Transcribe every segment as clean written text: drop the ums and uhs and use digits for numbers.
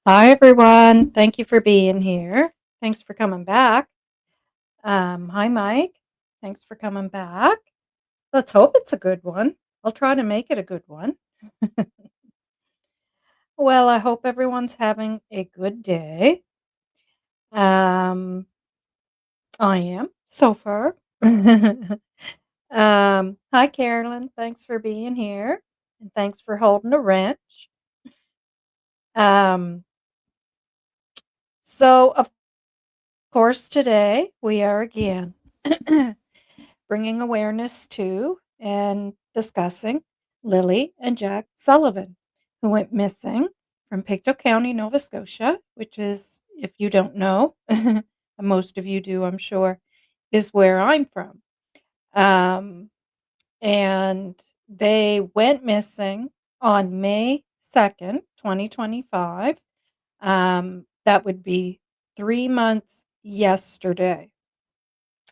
Hi, everyone. Thank you for being here. Thanks for coming back. Hi, Mike. Thanks for coming back. Let's hope it's a good one. I'll try to make it a good one. Well, I hope everyone's having a good day. Um, I am so far. Hi, Carolyn. Thanks for being here, and thanks for holding the wrench. Um, of course, today we are again bringing awareness to and discussing Lily and Jack Sullivan, who went missing from Pictou County, Nova Scotia, which is, if you don't know, and most of you do, I'm sure, is where I'm from. Um, and they went missing on May 2nd, 2025. That would be 3 months yesterday.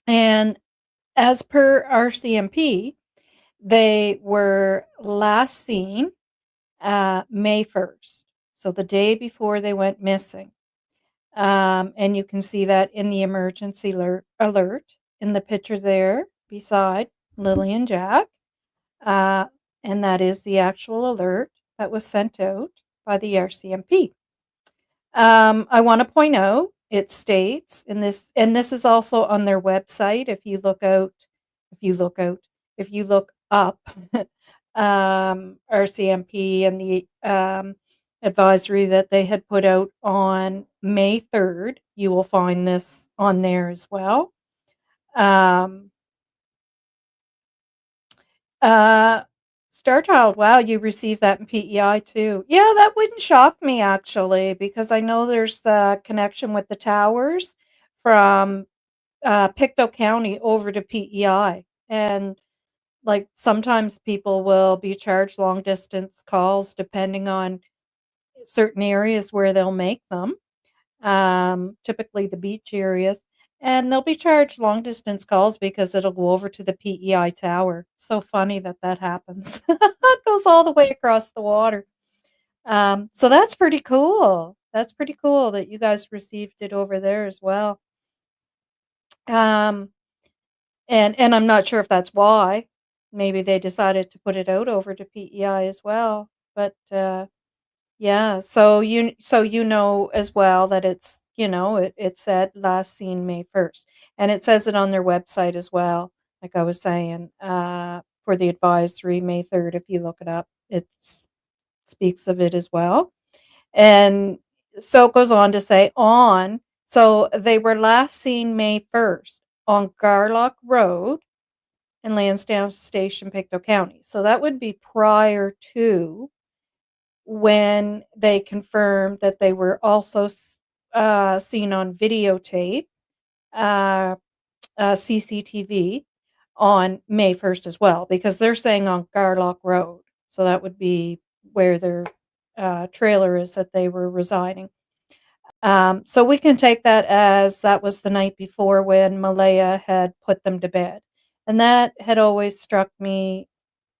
And as per Rcmp, they were last seen May 1st, so the day before they went missing. And you can see that in the emergency alert in the picture there beside Lily and Jack. Uh, and that is the actual alert that was sent out by the Rcmp. I want to point out it states in this, and this is also on their website. If you look up RCMP and the advisory that they had put out on May 3rd, you will find this on there as well. Um, uh, Starchild, wow, you received that in PEI too. Yeah, that wouldn't shock me actually, because I know there's the connection with the towers from Pictou County over to PEI. And like sometimes people will be charged long distance calls depending on certain areas where they'll make them, typically the beach areas. And they'll be charged long distance calls because it'll go over to the PEI tower. So funny that that happens. It goes all the way across the water. So that's pretty cool. That's pretty cool that you guys received it over there as well. Um, and I'm not sure if that's why. Maybe they decided to put it out over to PEI as well. But yeah, so you know as well that it's, it said last seen May 1st. And it says it on their website as well, like I was saying, for the advisory May 3rd, if you look it up, it speaks of it as well. And so it goes on to say so they were last seen May 1st on Garlock Road in Lansdowne Station, Pictou County. So that would be prior to when they confirmed that they were also seen on videotape, uh, CCTV, on May 1st as well, because they're saying on Garlock Road. So that would be where their trailer is that they were residing. So we can take that as that was the night before when Malaya had put them to bed. And that had always struck me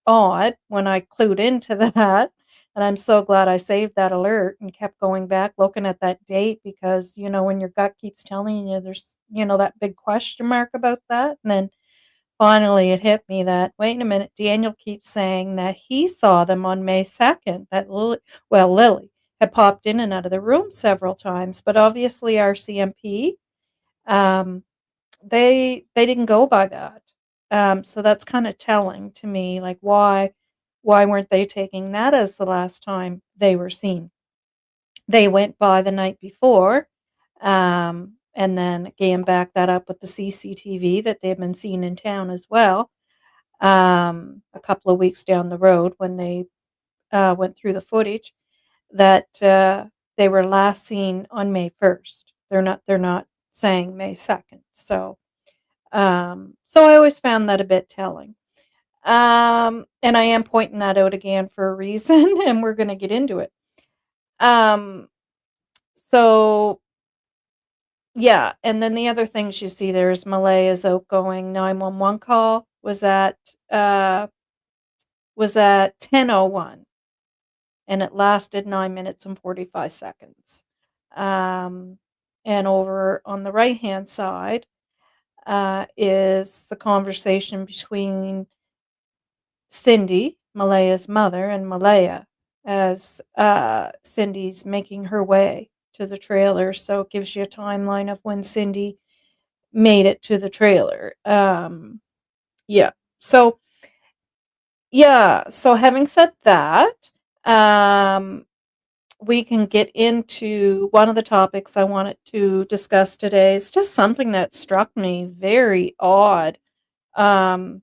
odd when I clued into that. And I'm so glad I saved that alert and kept going back looking at that date because, when your gut keeps telling you there's, that big question mark about that. And then finally it hit me that, wait a minute, Daniel keeps saying that he saw them on May 2nd, that Lily had popped in and out of the room several times, but obviously RCMP, um, they didn't go by that. So that's kind of telling to me, like why weren't they taking that as the last time they were seen? They went by the night before, and then again back that up with the CCTV that they've been seen in town as well. A couple of weeks down the road when they went through the footage that they were last seen on May 1st. They're not saying May 2nd. So I always found that a bit telling. And I am pointing that out again for a reason, and we're going to get into it. Um, so yeah, and then the other things you see there is Malaya's outgoing 911 call was at 10:01. and it lasted 9 minutes and 45 seconds. Um, and over on the right-hand side is the conversation between Cindy, Malaya's mother, and Malaya as Cindy's making her way to the trailer. So it gives you a timeline of when Cindy made it to the trailer. Yeah. So, yeah. So having said that, um, we can get into one of the topics I wanted to discuss today. It's just something that struck me very odd. Um,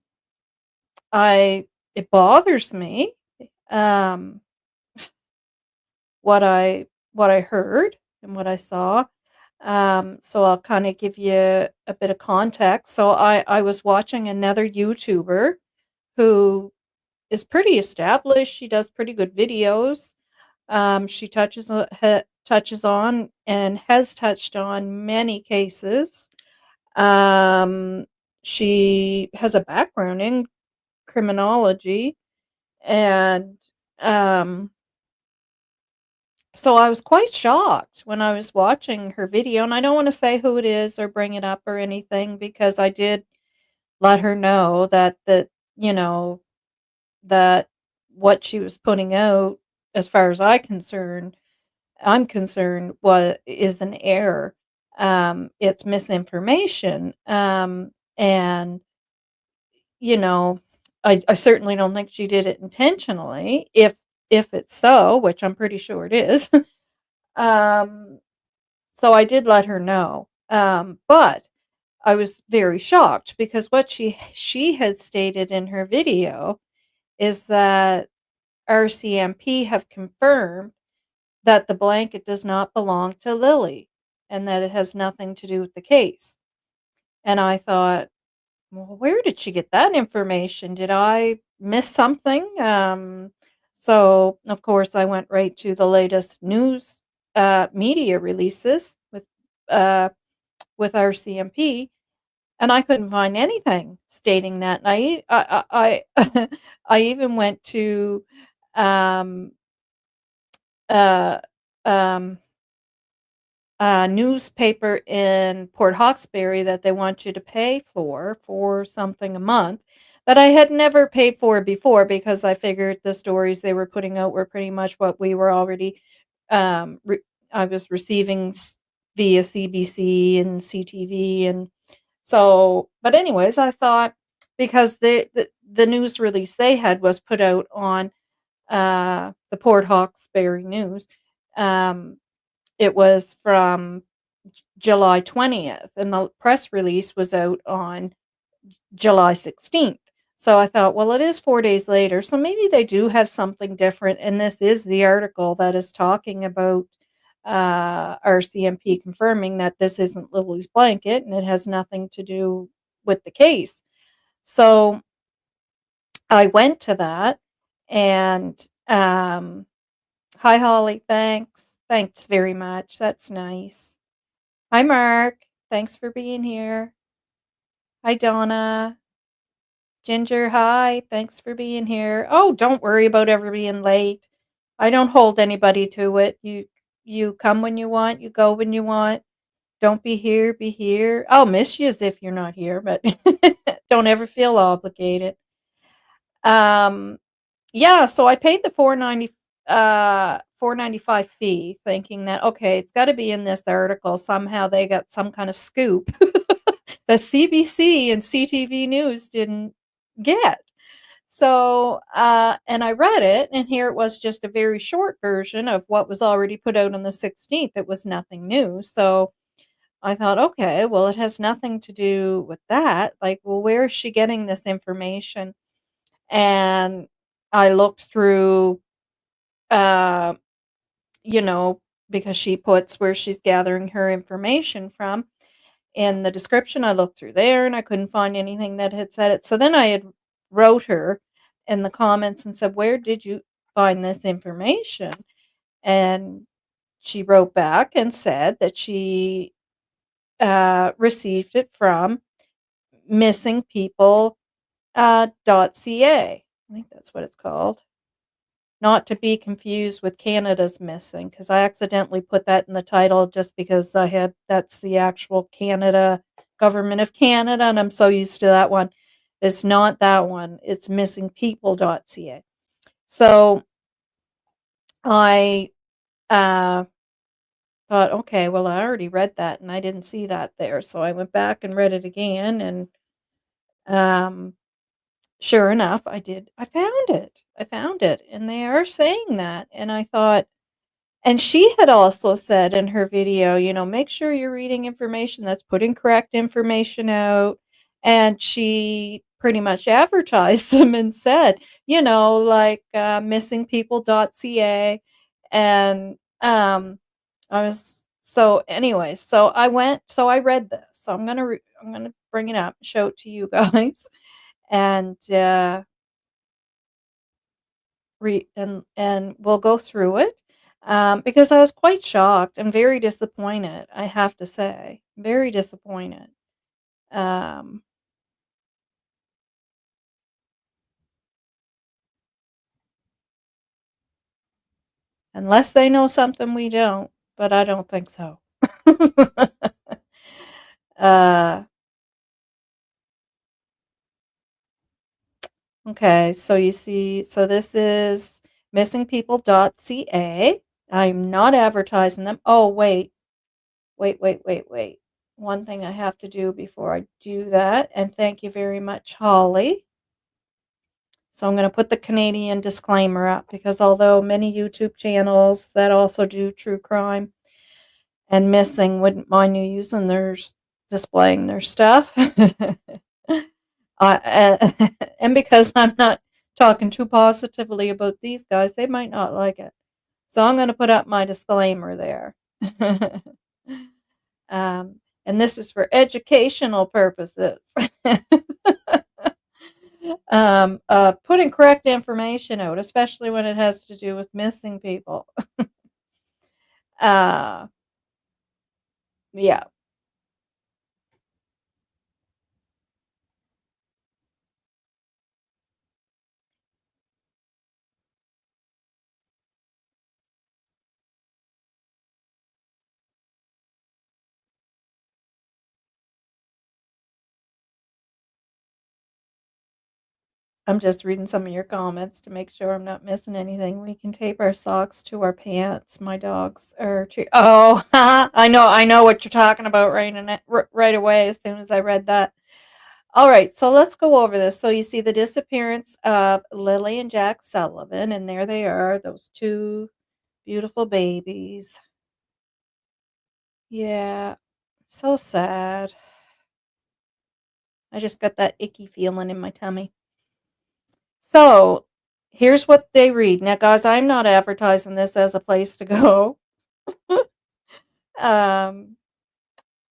I it bothers me. Um, what I what I heard and what I saw. So I'll kind of give you a bit of context. So I was watching another YouTuber who is pretty established. She does pretty good videos. She touches on and has touched on many cases. Um, she has a background in criminology, and um, so I was quite shocked when I was watching her video, and I don't want to say who it is or bring it up or anything because I did let her know that you know that what she was putting out, as far as I'm concerned, was is an error. It's misinformation, and you know, I certainly don't think she did it intentionally. If it's so, which I'm pretty sure it is. um, so I did let her know. But I was very shocked because what she had stated in her video is that Rcmp have confirmed that the blanket does not belong to Lilly and that it has nothing to do with the case. And I thought, well, where did she get that information? Did I miss something? So, of course, I went right to the latest news media releases with RCMP, and I couldn't find anything stating that. And I even went to um, uh, um, newspaper in Port Hawkesbury that they want you to pay for something a month that I had never paid for before because I figured the stories they were putting out were pretty much what we were already re- I was receiving via CBC and CTV. And so, but anyways, I thought because the news release they had was put out on the Port Hawkesbury News. um it was from July 20th, and the press release was out on July 16th. So I thought, well, it is 4 days later, so maybe they do have something different. And this is the article that is talking about RCMP confirming that this isn't Lily's blanket and it has nothing to do with the case. So I went to that, and hi, Holly. Thanks. Thanks very much. That's nice. Hi, Mark. Thanks for being here. Hi, Donna. Ginger, hi. Thanks for being here. Oh, don't worry about ever being late. I don't hold anybody to it. You come when you want, you go when you want. Don't be here, be here. I'll miss you as if you're not here, but don't ever feel obligated. Um yeah, so I paid the 495 fee thinking that okay, it's got to be in this article somehow. They got some kind of scoop that CBC and CTV News didn't get. So, and I read it, and here it was just a very short version of what was already put out on the 16th. It was nothing new. So I thought, okay, well, it has nothing to do with that. Like, well, where is she getting this information? And I looked through, uh, you know, because she puts where she's gathering her information from in the description. I looked through there and I couldn't find anything that had said it. So then I had wrote her in the comments and said, "Where did you find this information?" And she wrote back and said that she received it from Missingpeople.ca. I think that's what it's called. not to be confused with Canada's missing, because I accidentally put that in the title just because that's the actual Canada, Government of Canada, and I'm so used to that one. It's not that one. It's Missingpeople.Ca. So I uh, thought, okay, well, I already read that and I didn't see that there. So I went back and read it again, and um, sure enough, I did. I found it. I found it. And they are saying that. And I thought, and she had also said in her video, make sure you're reading information that's putting correct information out. And she pretty much advertised them and said, like missingpeople.ca. And I was so anyway, so I read this. So I'm gonna bring it up, show it to you guys, and and we'll go through it, because I was quite shocked and very disappointed, I have to say. Very disappointed. Um, Unless they know something we don't, but I don't think so. uh, okay, so you see, so this is missingpeople.ca. I'm not advertising them. Oh, wait. Wait, wait, wait, wait. One thing I have to do before I do that, and thank you very much, Holly. So I'm going to put the Canadian disclaimer up, because although many YouTube channels that also do true crime and missing wouldn't mind you using displaying their stuff, and because I'm not talking too positively about these guys, they might not like it. So I'm going to put up my disclaimer there. And this is for educational purposes. Putting correct information out, especially when it has to do with missing people. uh, yeah, I'm just reading some of your comments to make sure I'm not missing anything. We can tape our socks to our pants. My dogs are. Oh, I know what you're talking about right away as soon as I read that. All right, so let's go over this. So you see the disappearance of Lily and Jack Sullivan, and there they are, those two beautiful babies. Yeah, so sad. I just got that icky feeling in my tummy. So here's what they read. Now, guys, I'm not advertising this as a place to go. um,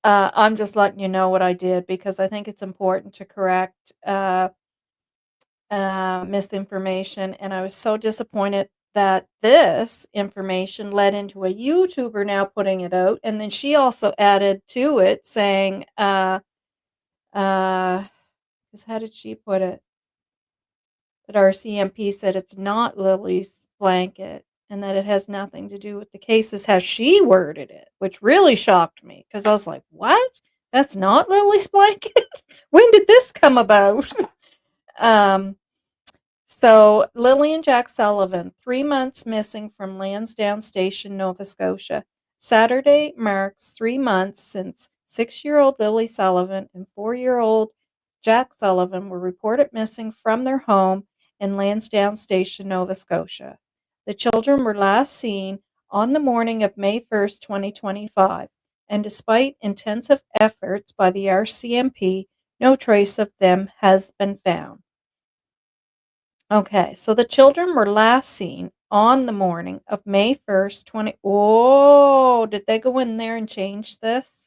I'm just letting you know what I did, because I think it's important to correct misinformation. And I was so disappointed that this information led into a YouTuber now putting it out. And then she also added to it saying, uh, 'cause how did she put it? That Rcmp said it's not Lily's blanket and that it has nothing to do with the cases, how she worded it, which really shocked me, because I was like, what? That's not Lily's blanket? When did this come about? um, so, Lily and Jack Sullivan, 3 months missing from Lansdowne Station, Nova Scotia. Saturday marks 3 months since 6-year-old Lily Sullivan and 4-year-old Jack Sullivan were reported missing from their home in Lansdowne Station, Nova Scotia. The children were last seen on the morning of May 1st, 2025, and despite intensive efforts by the RCMP, no trace of them has been found. Okay, so the children were last seen on the morning of May 1st, 20. Oh, did they go in there and change this?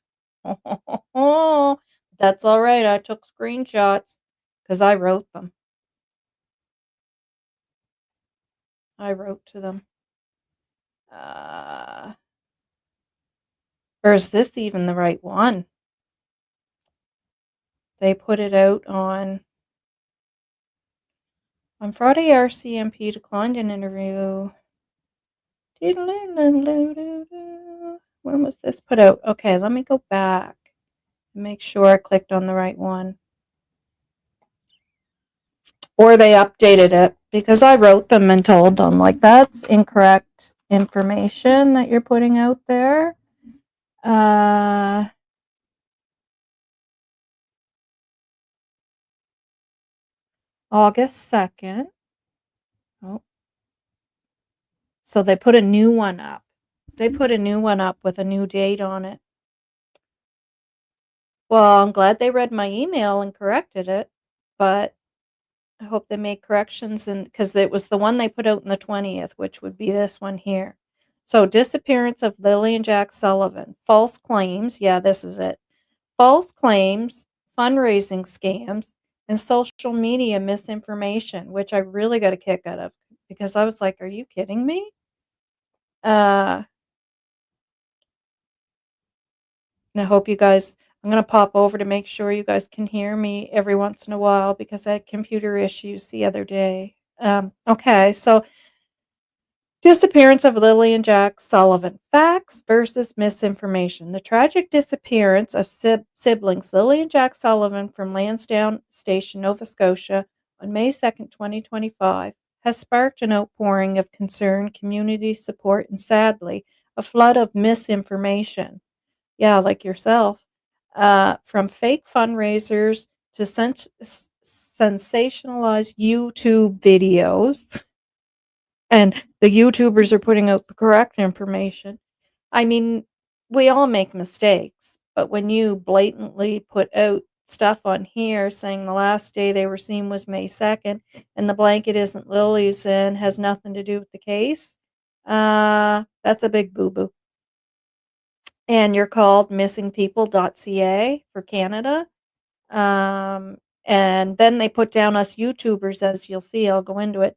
Oh, that's all right. I took screenshots because I wrote them. I wrote to them. Uh, or is this even the right one? They put it out on. On Friday, Rcmp declined an interview. When was this put out? Okay, let me go back and make sure I clicked on the right one. Or they updated it, because I wrote them and told them, like, that's incorrect information that you're putting out there. August 2nd. Oh. So they put a new one up. They put a new one up with a new date on it. Well, I'm glad they read my email and corrected it, but I hope they make corrections, and because it was the one they put out on the 20th, which would be this one here. So, disappearance of Lilly&Jack Sullivan. False claims. Yeah, this is it. False claims, fundraising scams, and social media misinformation, which I really got a kick out of, because I was like, are you kidding me? And I hope you guys, I'm going to pop over to make sure you guys can hear me every once in a while, because I had computer issues the other day. Okay, so disappearance of Lilly&Jack Sullivan. Facts versus misinformation. The tragic disappearance of siblings Lilly and Jack Sullivan from Lansdowne Station, Nova Scotia on May 2nd, 2025 has sparked an outpouring of concern, community support, and sadly, a flood of misinformation. Yeah, like yourself. From fake fundraisers to sensationalized YouTube videos. And the YouTubers are putting out the correct information. I mean, we all make mistakes, but when you blatantly put out stuff on here saying the last day they were seen was May 2nd and the blanket isn't Lily's and has nothing to do with the case, that's a big boo boo. And you're called Missingpeople.Ca for Canada. And then they put down us YouTubers, as you'll see, I'll go into it.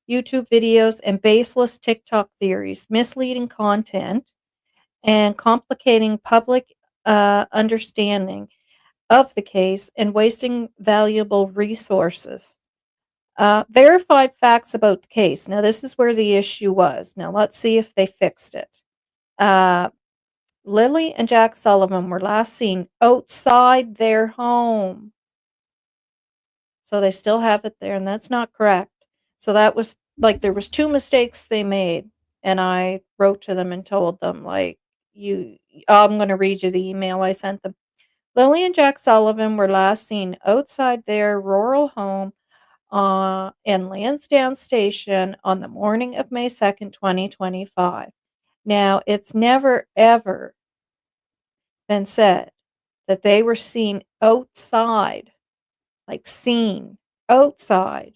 YouTube videos and baseless TikTok theories, misleading content, and complicating public understanding of the case and wasting valuable resources. Verified facts about the case. Now, this is where the issue was. Now, let's see if they fixed it. Lilly and Jack Sullivan were last seen outside their home. So they still have it there, and that's not correct. So that was like, there was two mistakes they made, and I wrote to them and told them, like, I'm going to read you the email I sent them. Lilly and Jack Sullivan were last seen outside their rural home in Lansdowne Station on the morning of May 2nd, 2025. Now, it's never, ever been said that they were seen outside, like seen outside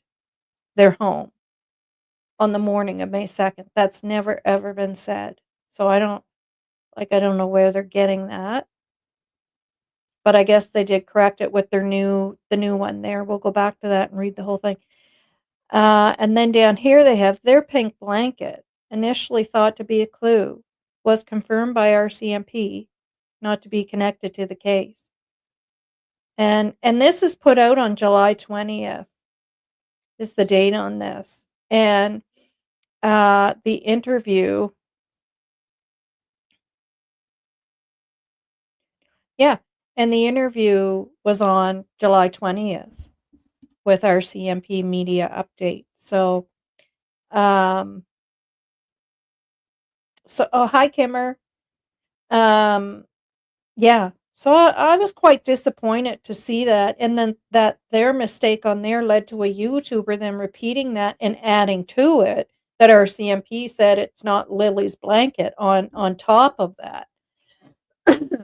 their home on the morning of May 2nd. That's never ever been said. So I don't know where they're getting that. But I guess they did correct it with the new one there. We'll go back to that and read the whole thing. And then down here they have their pink blanket, initially thought to be a clue, was confirmed by Rcmp not to be connected to the case. And this is put out on July 20th. Is the date on this. And the interview, yeah, and the interview was on July 20th with our Rcmp media update. So, oh, hi, Kimmer. Yeah. So I was quite disappointed to see that, and then that their mistake on there led to a YouTuber then repeating that and adding to it that our Rcmp said it's not Lily's blanket on top of that.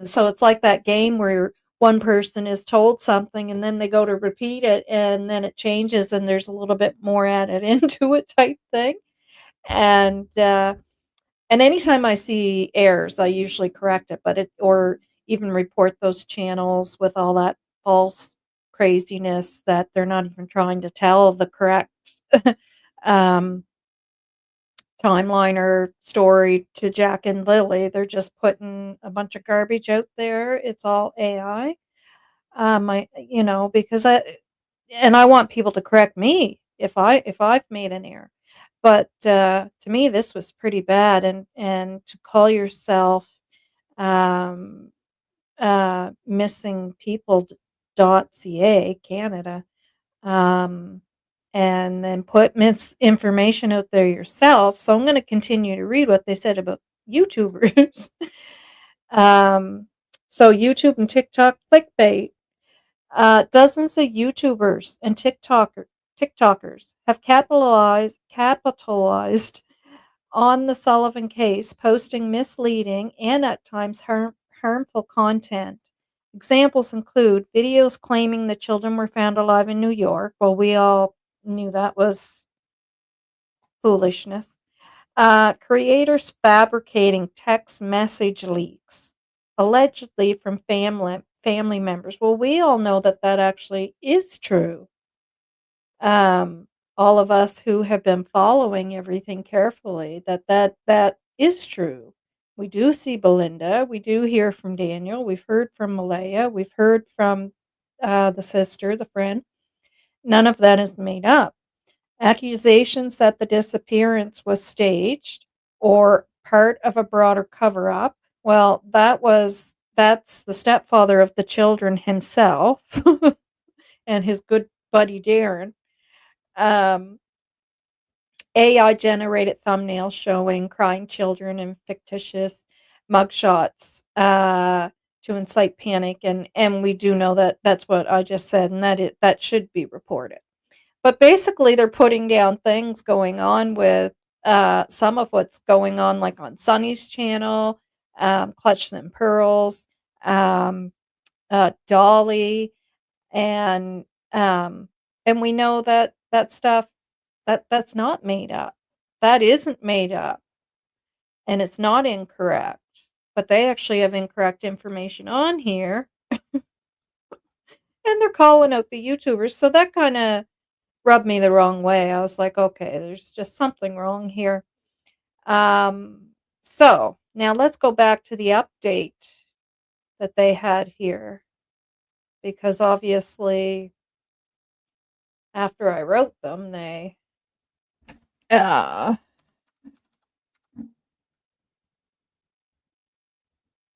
So it's like that game where one person is told something and then they go to repeat it and then it changes and there's a little bit more added into it type thing. And anytime I see errors, I usually correct it, or even report those channels with all that false craziness that they're not even trying to tell the correct um, timeline or story to Jack and Lily. They're just putting a bunch of garbage out there. It's all AI. Because I want people to correct me. if I've made an error. But, to me, this was pretty bad, and to call yourself, um, Missingpeople.Ca, Canada, um, and then put misinformation out there yourself. So I'm gonna continue to read what they said about YouTubers. Um, so YouTube and TikTok clickbait. Dozens of YouTubers and TikTokers have capitalized on the Sullivan case, posting misleading and at times harmful content. Examples include videos claiming the children were found alive in New York. Well, we all knew that was foolishness. Creators fabricating text message leaks, allegedly from family members. Well, we all know that that actually is true. Um, all of us who have been following everything carefully, that is true. We do see Belinda. We do hear from Daniel. We've heard from Malaya. We've heard from the sister, the friend. None of that is made up. Accusations that the disappearance was staged or part of a broader cover up. Well, that's the stepfather of the children himself and his good buddy Darren. Um, AI generated thumbnails showing crying children and fictitious mugshots to incite panic, and we do know that that's what I just said, and that should be reported. But basically, they're putting down things going on with some of what's going on, like on Sunny's channel, Clutch and Pearls, um, Dolly, and um, and we know that that stuff that's not made up. That isn't made up, and it's not incorrect. But they actually have incorrect information on here, and they're calling out the YouTubers. So that kind of rubbed me the wrong way. I was like, okay, there's just something wrong here. Um, so now let's go back to the update that they had here, because obviously after I wrote them, they uh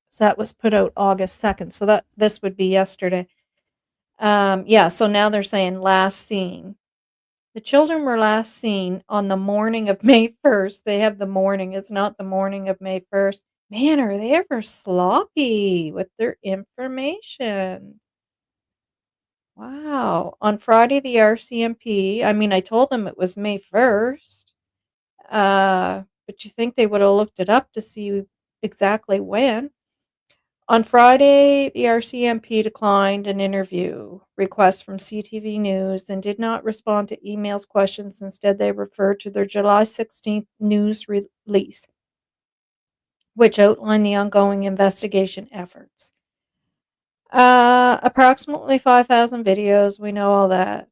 so that was put out August 2nd. So that this would be yesterday. Yeah, so now they're saying last seen. The children were last seen on the morning of May 1st. They have the morning, it's not the morning of May 1st. Man, are they ever sloppy with their information? Wow. On Friday, the RCMP, I mean, I told them it was May 1st, but you think they would have looked it up to see exactly when. On Friday, the RCMP declined an interview request from CTV News and did not respond to emails questions. Instead, they referred to their July 16th news release, which outlined the ongoing investigation efforts. Approximately 5,000 videos. We know all that.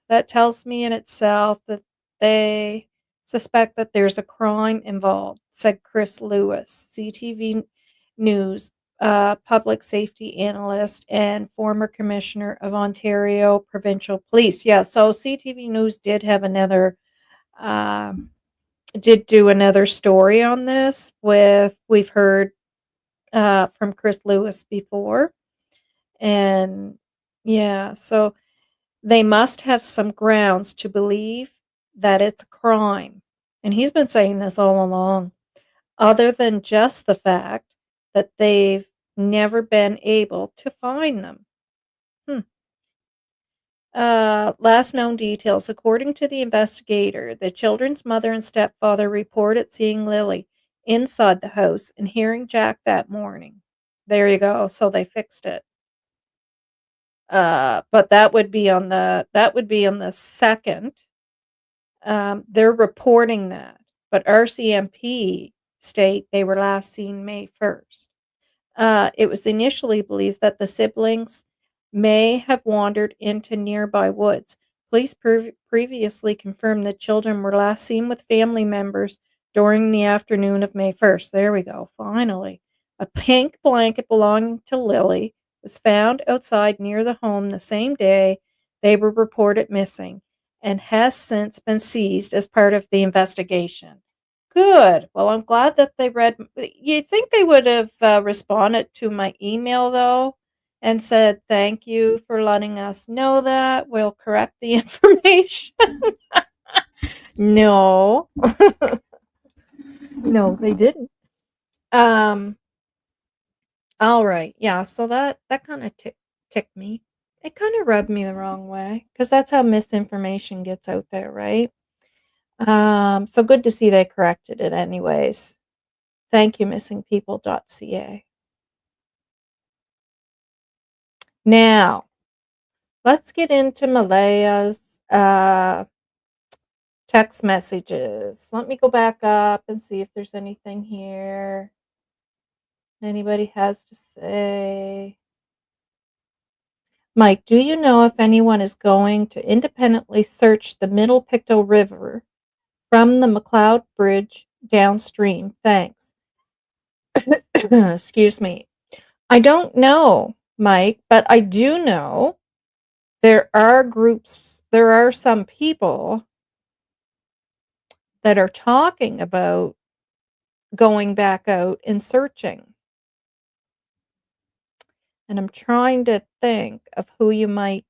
That tells me in itself that they suspect that there's a crime involved, said Chris Lewis, CTV News public safety analyst and former commissioner of Ontario Provincial Police. Yeah, so CTV News did have another, um, did do another story on this with, we've heard from Chris Lewis before. And yeah, so they must have some grounds to believe that it's a crime. And he's been saying this all along, other than just the fact that they've never been able to find them. Hmm. Last known details. According to the investigator, the children's mother and stepfather reported seeing Lily inside the house and hearing Jack that morning. There you go. So they fixed it. But that would be on the second. They're reporting that, but RCMP state they were last seen May 1st. It was initially believed that the siblings may have wandered into nearby woods. Police previously confirmed that children were last seen with family members during the afternoon of May 1st. There we go, finally. A pink blanket belonging to Lily was found outside near the home the same day they were reported missing, and has since been seized as part of the investigation. Good. Well, I'm glad that they read. You think they would have responded to my email though and said, "Thank you for letting us know that. We'll correct the information." No. No, they didn't. Um all right. Yeah, so that kind of ticked me. It kind of rubbed me the wrong way cuz that's how misinformation gets out there, right? So good to see they corrected it anyways. Thank you, Missingpeople.Ca. Now, let's get into Malaya's text messages. Let me go back up and see if there's anything here anybody has to say. Mike, do you know if anyone is going to independently search the Middle Pictou River from the McLeod Bridge downstream? Thanks. Excuse me. I don't know, Mike, but I do know there are some people that are talking about going back out and searching. And I'm trying to think of who you may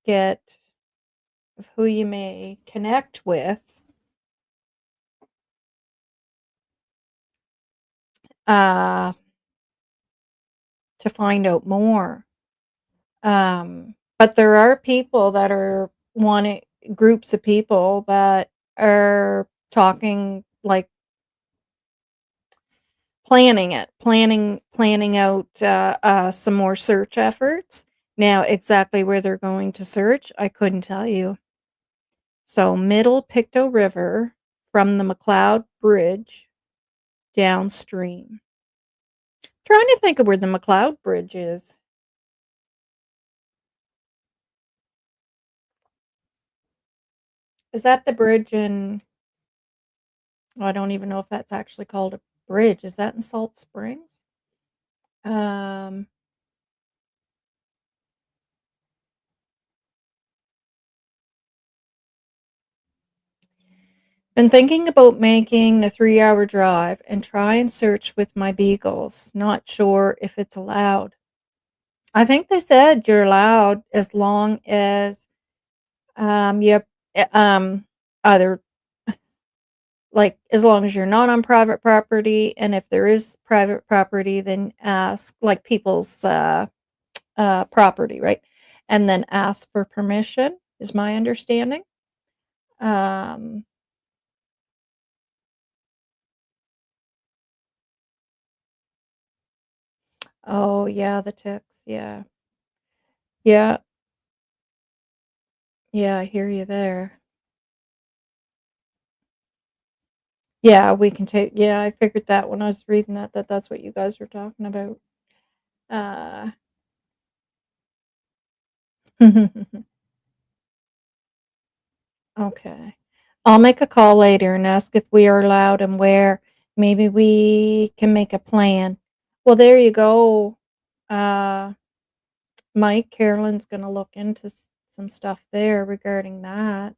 connect with uh, to find out more. But there are people that are wanting groups of people that are talking like planning out some more search efforts. Now, exactly where they're going to search, I couldn't tell you. So, Middle Pictou River from the McLeod Bridge downstream. Trying to think of where the McLeod Bridge is. Is that the bridge in? Oh, I don't even know if that's actually called a bridge. Is that in Salt Springs? Um, Been thinking about making the 3-hour drive and try and search with my beagles. Not sure if it's allowed. I think they said you're allowed as long as you either like as long as you're not on private property, and if there is private property, then ask like people's property, right? And then ask for permission, is my understanding. Um, oh yeah, the ticks. Yeah. Yeah. Yeah, I hear you there. Yeah, we can take yeah, I figured that when I was reading that that's what you guys were talking about. Uh Okay. I'll make a call later and ask if we are allowed and where. Maybe we can make a plan. Well, there you go. Uh, Mike, Carolyn's gonna look into some stuff there regarding that.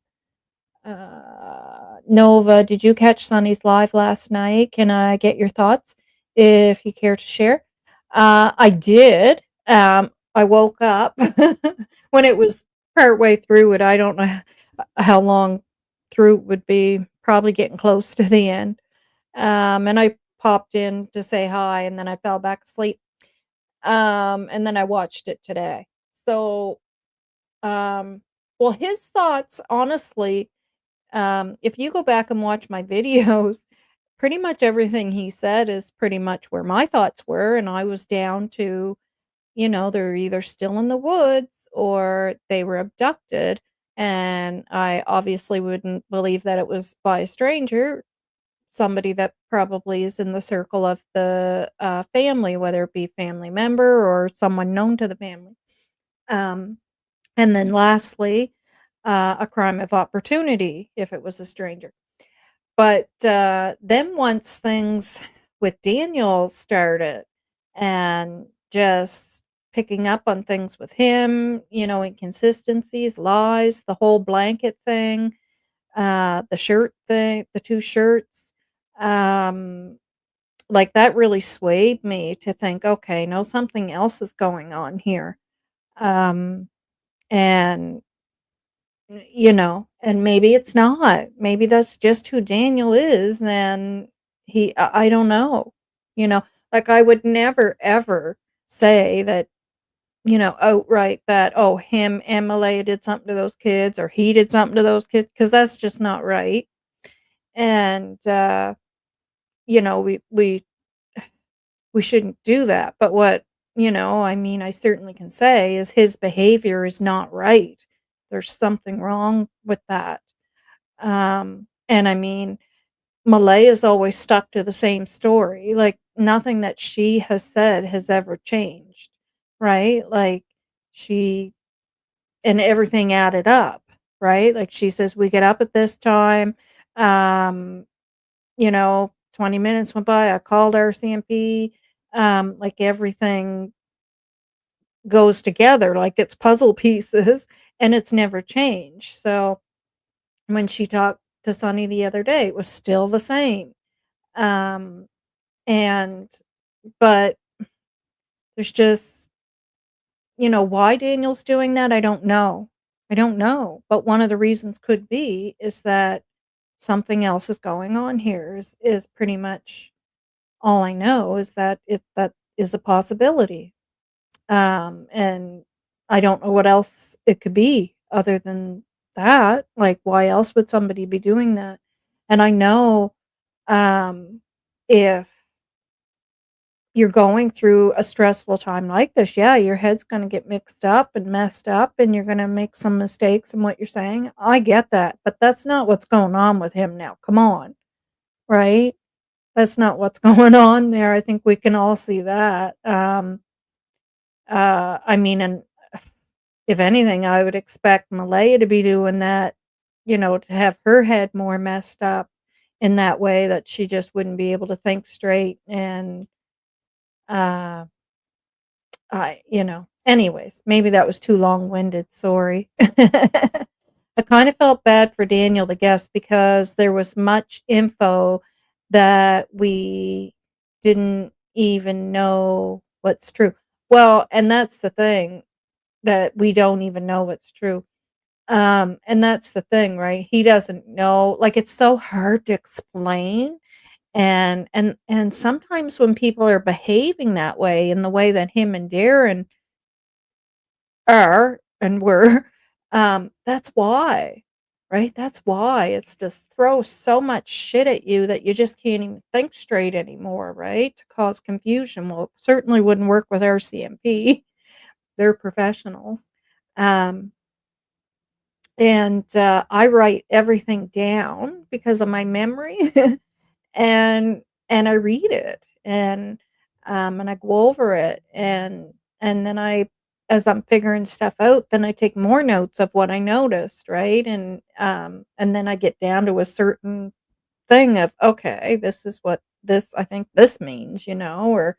Nova, did you catch Sunny's live last night? Can I get your thoughts if you care to share? I did. I woke up when it was partway through it. I don't know how long through it would be, probably getting close to the end. And I popped in to say hi and then I fell back asleep. And then I watched it today. So, um, well, his thoughts, honestly, if you go back and watch my videos, pretty much everything he said is pretty much where my thoughts were. And I was down to, they're either still in the woods or they were abducted. And I obviously wouldn't believe that it was by a stranger, somebody that probably is in the circle of the family, whether it be family member or someone known to the family. Um, and then lastly, a crime of opportunity if it was a stranger. But, then once things with Daniel started and just picking up on things with him, inconsistencies, lies, the whole blanket thing, the shirt thing, the 2 shirts, um, like, that really swayed me to think, "Okay, no, something else is going on here." Um, and, and maybe it's not. Maybe that's just who Daniel is, and I don't know, you know? Like, I would never, ever say that, outright that, "Oh, him and Malaya did something to those kids," or "He did something to those kids," because that's just not right. And, we shouldn't do that. But I mean, I certainly can say is his behavior is not right. There's something wrong with that. And I mean, Malaya's always stuck to the same story. Like, nothing that she has said has ever changed, right? Like, she and everything added up, right? Like, she says, "We get up at this time." Um, 20 minutes went by, I called Rcmp, like, everything goes together like it's puzzle pieces, and it's never changed. So, when she talked to Sonny the other day, it was still the same. Um, and but there's just why Daniel's doing that, I don't know. I don't know, but one of the reasons could be is that something else is going on here is pretty much all I know is that is a possibility. And I don't know what else it could be other than that. Like, why else would somebody be doing that? And I know, um, if you're going through a stressful time like this, yeah, your head's going to get mixed up and messed up, and you're going to make some mistakes in what you're saying. I get that, but that's not what's going on with him now. Come on, right? That's not what's going on there. I think we can all see that. I mean, and if anything, I would expect Malaya to be doing that, to have her head more messed up in that way that she just wouldn't be able to think straight. And, uh, anyways, maybe that was too long winded. Sorry. I kind of felt bad for Daniel, the guest, because there was much info that we didn't even know what's true. Well, and that's the thing that we don't even know what's true. And that's the thing, right? He doesn't know. Like, it's so hard to explain. And sometimes when people are behaving that way in the way that him and Darren are and were, that's why, right? That's why. It's just throws so much shit at you that you just can't even think straight anymore, right? To cause confusion. Well, it certainly wouldn't work with RCMP. They're professionals. Um, and I write everything down because of my memory, and I read it, and I go over it, and then as I'm figuring stuff out, then I take more notes of what I noticed, right? And then I get down to a certain thing of, okay, this is what this I think this means, or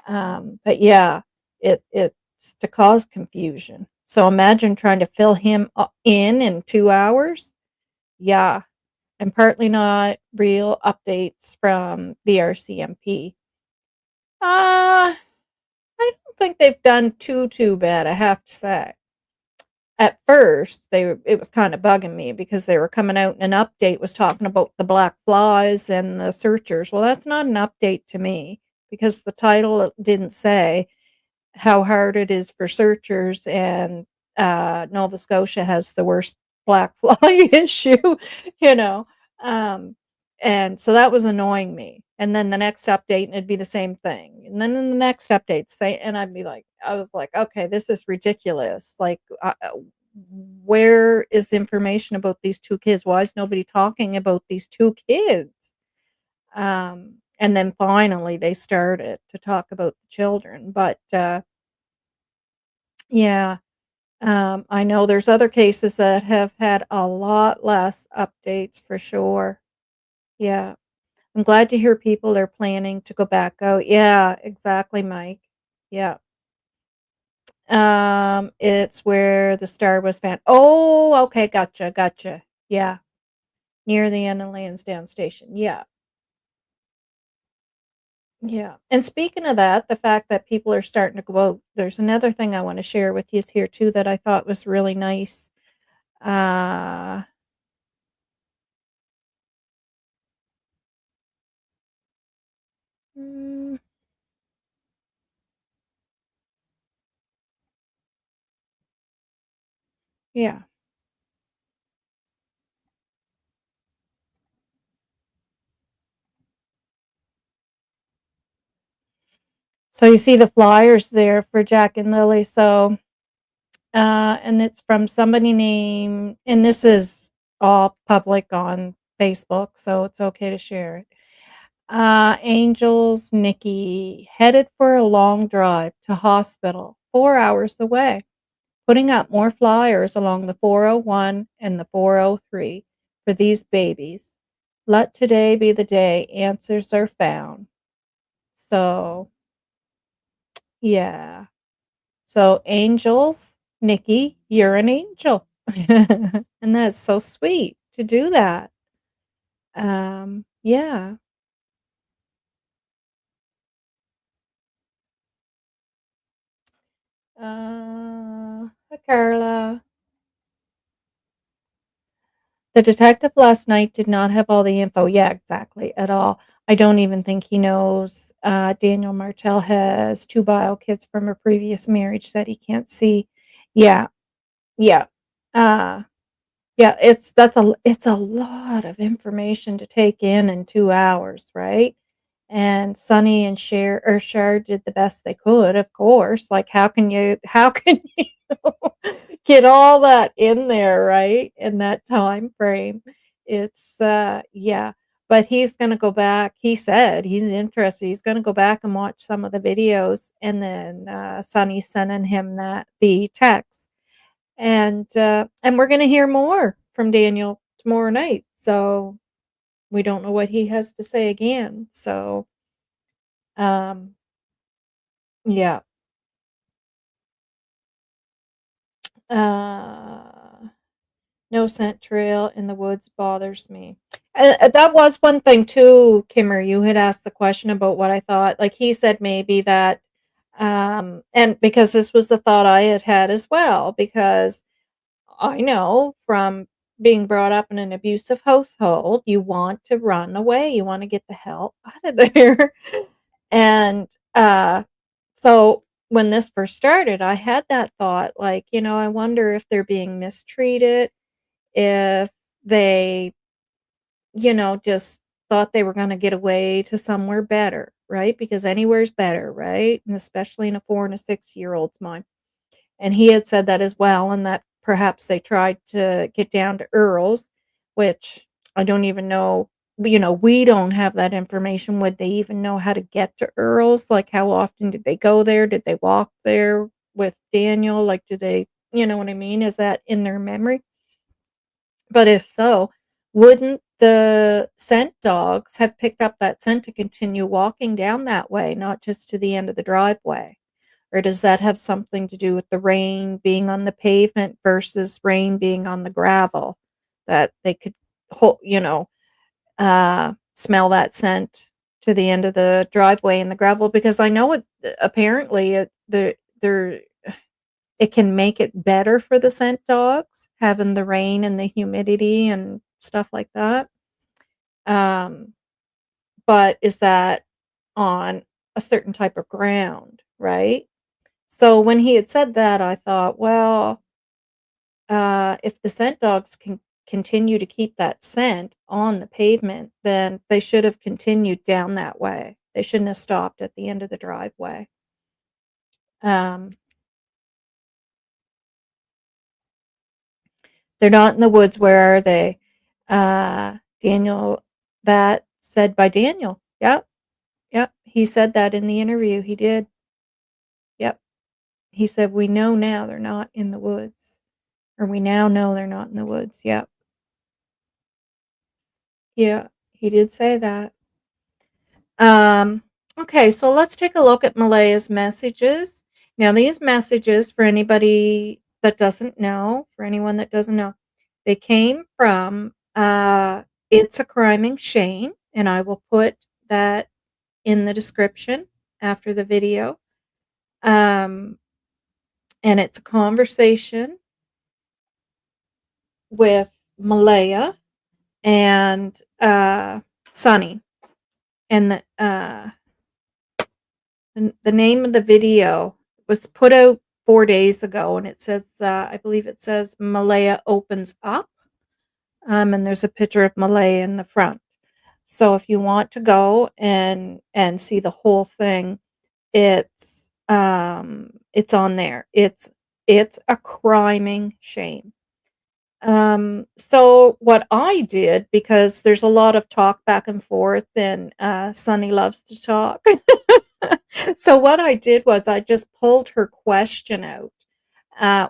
but yeah, it's to cause confusion. So imagine trying to fill him in 2 hours. Yeah, and partly not real updates from the RCMP. I don't think they've done too bad, I have to say. At first, it was kinda bugging me because they were coming out and an update was talking about the black flies and the searchers. Well, that's not an update to me because the title didn't say how hard it is for searchers, and Nova Scotia has the worst black fly issue, you know. Um, and so that was annoying me. And then the next update, and it'd be the same thing. And then in the next update, say, and I was like, okay, this is ridiculous. Like, where is the information about these 2 kids? Why is nobody talking about these 2 kids? And then finally they started to talk about the children. But yeah, I know there's other cases that have had a lot less updates for sure. Yeah. I'm glad to hear people are planning to go back out. Yeah, exactly, Mike. Yeah. It's where the star was found. Oh, okay, gotcha, gotcha. Yeah. near the end of Lansdowne Station. Yeah, yeah. And speaking of that, the fact that people are starting to go out, there's another thing I want to share with you here too that I thought was really nice. Uh, mm, yeah. So you see the flyers there for Jack and Lily. So, and it's from somebody named, and this is all public on Facebook, so it's okay to share it. Angel's Nikki headed for a long drive to hospital 4 hours away, putting up more flyers along the 401 and the 403 for these babies. Let today be the day answers are found. So, yeah. So, angels, Nikki, you're an angel. And that's so sweet to do that. Yeah. Hi, Carla. The detective last night did not have all the info. Yeah, exactly, at all. I don't even think he knows. Daniel Martell has 2 bio kids from a previous marriage that he can't see. Yeah, yeah. Uh, yeah, it's a lot of information to take in 2 hours, right? And Sonny and Cher did the best they could, of course. Like, how can you get all that in there, right? In that time frame. It's yeah. But he's gonna go back. He said he's interested. He's gonna go back and watch some of the videos, and then Sonny's sending him the text. And we're gonna hear more from Daniel tomorrow night. So we don't know what he has to say again. So um yeah. Uh, no scent trail in the woods bothers me. That was one thing too, Kimmer. You had asked the question about what I thought. Like he said, maybe that, and because this was the thought I had had as well, because I know from being brought up in an abusive household, you want to run away. You want to get the hell out of there. And so when this first started, I had that thought, like, I wonder if they're being mistreated, if they, just thought they were going to get away to somewhere better, right? Because anywhere's better, right? And especially in a 4 and a 6-year-old's mind. And he had said that as well, and that perhaps they tried to get down to Earl's, which I don't even know. We don't have that information. Would they even know how to get to Earl's? Like, how often did they go there? Did they walk there with Daniel? Like, do they, you know what I mean? Is that in their memory? But if so, wouldn't the scent dogs have picked up that scent to continue walking down that way, not just to the end of the driveway? Or does that have something to do with the rain being on the pavement versus rain being on the gravel? That they could, smell that scent to the end of the driveway in the gravel, because I know apparently it can make it better for the scent dogs having the rain and the humidity and stuff like that. Um, but is that on a certain type of ground, right? So when he had said that, I thought, well, if the scent dogs can continue to keep that scent on the pavement, then they should have continued down that way. They shouldn't have stopped at the end of the driveway. Um, they're not in the woods. Where are they? Daniel, that said by Daniel. Yep, yep. He said that in the interview. He did. Yep. He said, we know now they're not in the woods. Or we now know they're not in the woods. Yep. Yeah, he did say that. Um, okay, so let's take a look at Malaya's messages. Now, these messages, for anybody that doesn't know, for anyone that doesn't know, they came from It's a Crimimg shame, and I will put that in the description after the video. Um, and it's a conversation with Malaya and Sunny. And the name of the video was put out 4 days ago, and it says, I believe it says Malaya opens up. And there's a picture of Malaya in the front. So if you want to go and see the whole thing, it's on there. It's a criming shame. So what I did, because there's a lot of talk back and forth, and Sunny loves to talk. So what I did was I just pulled her question out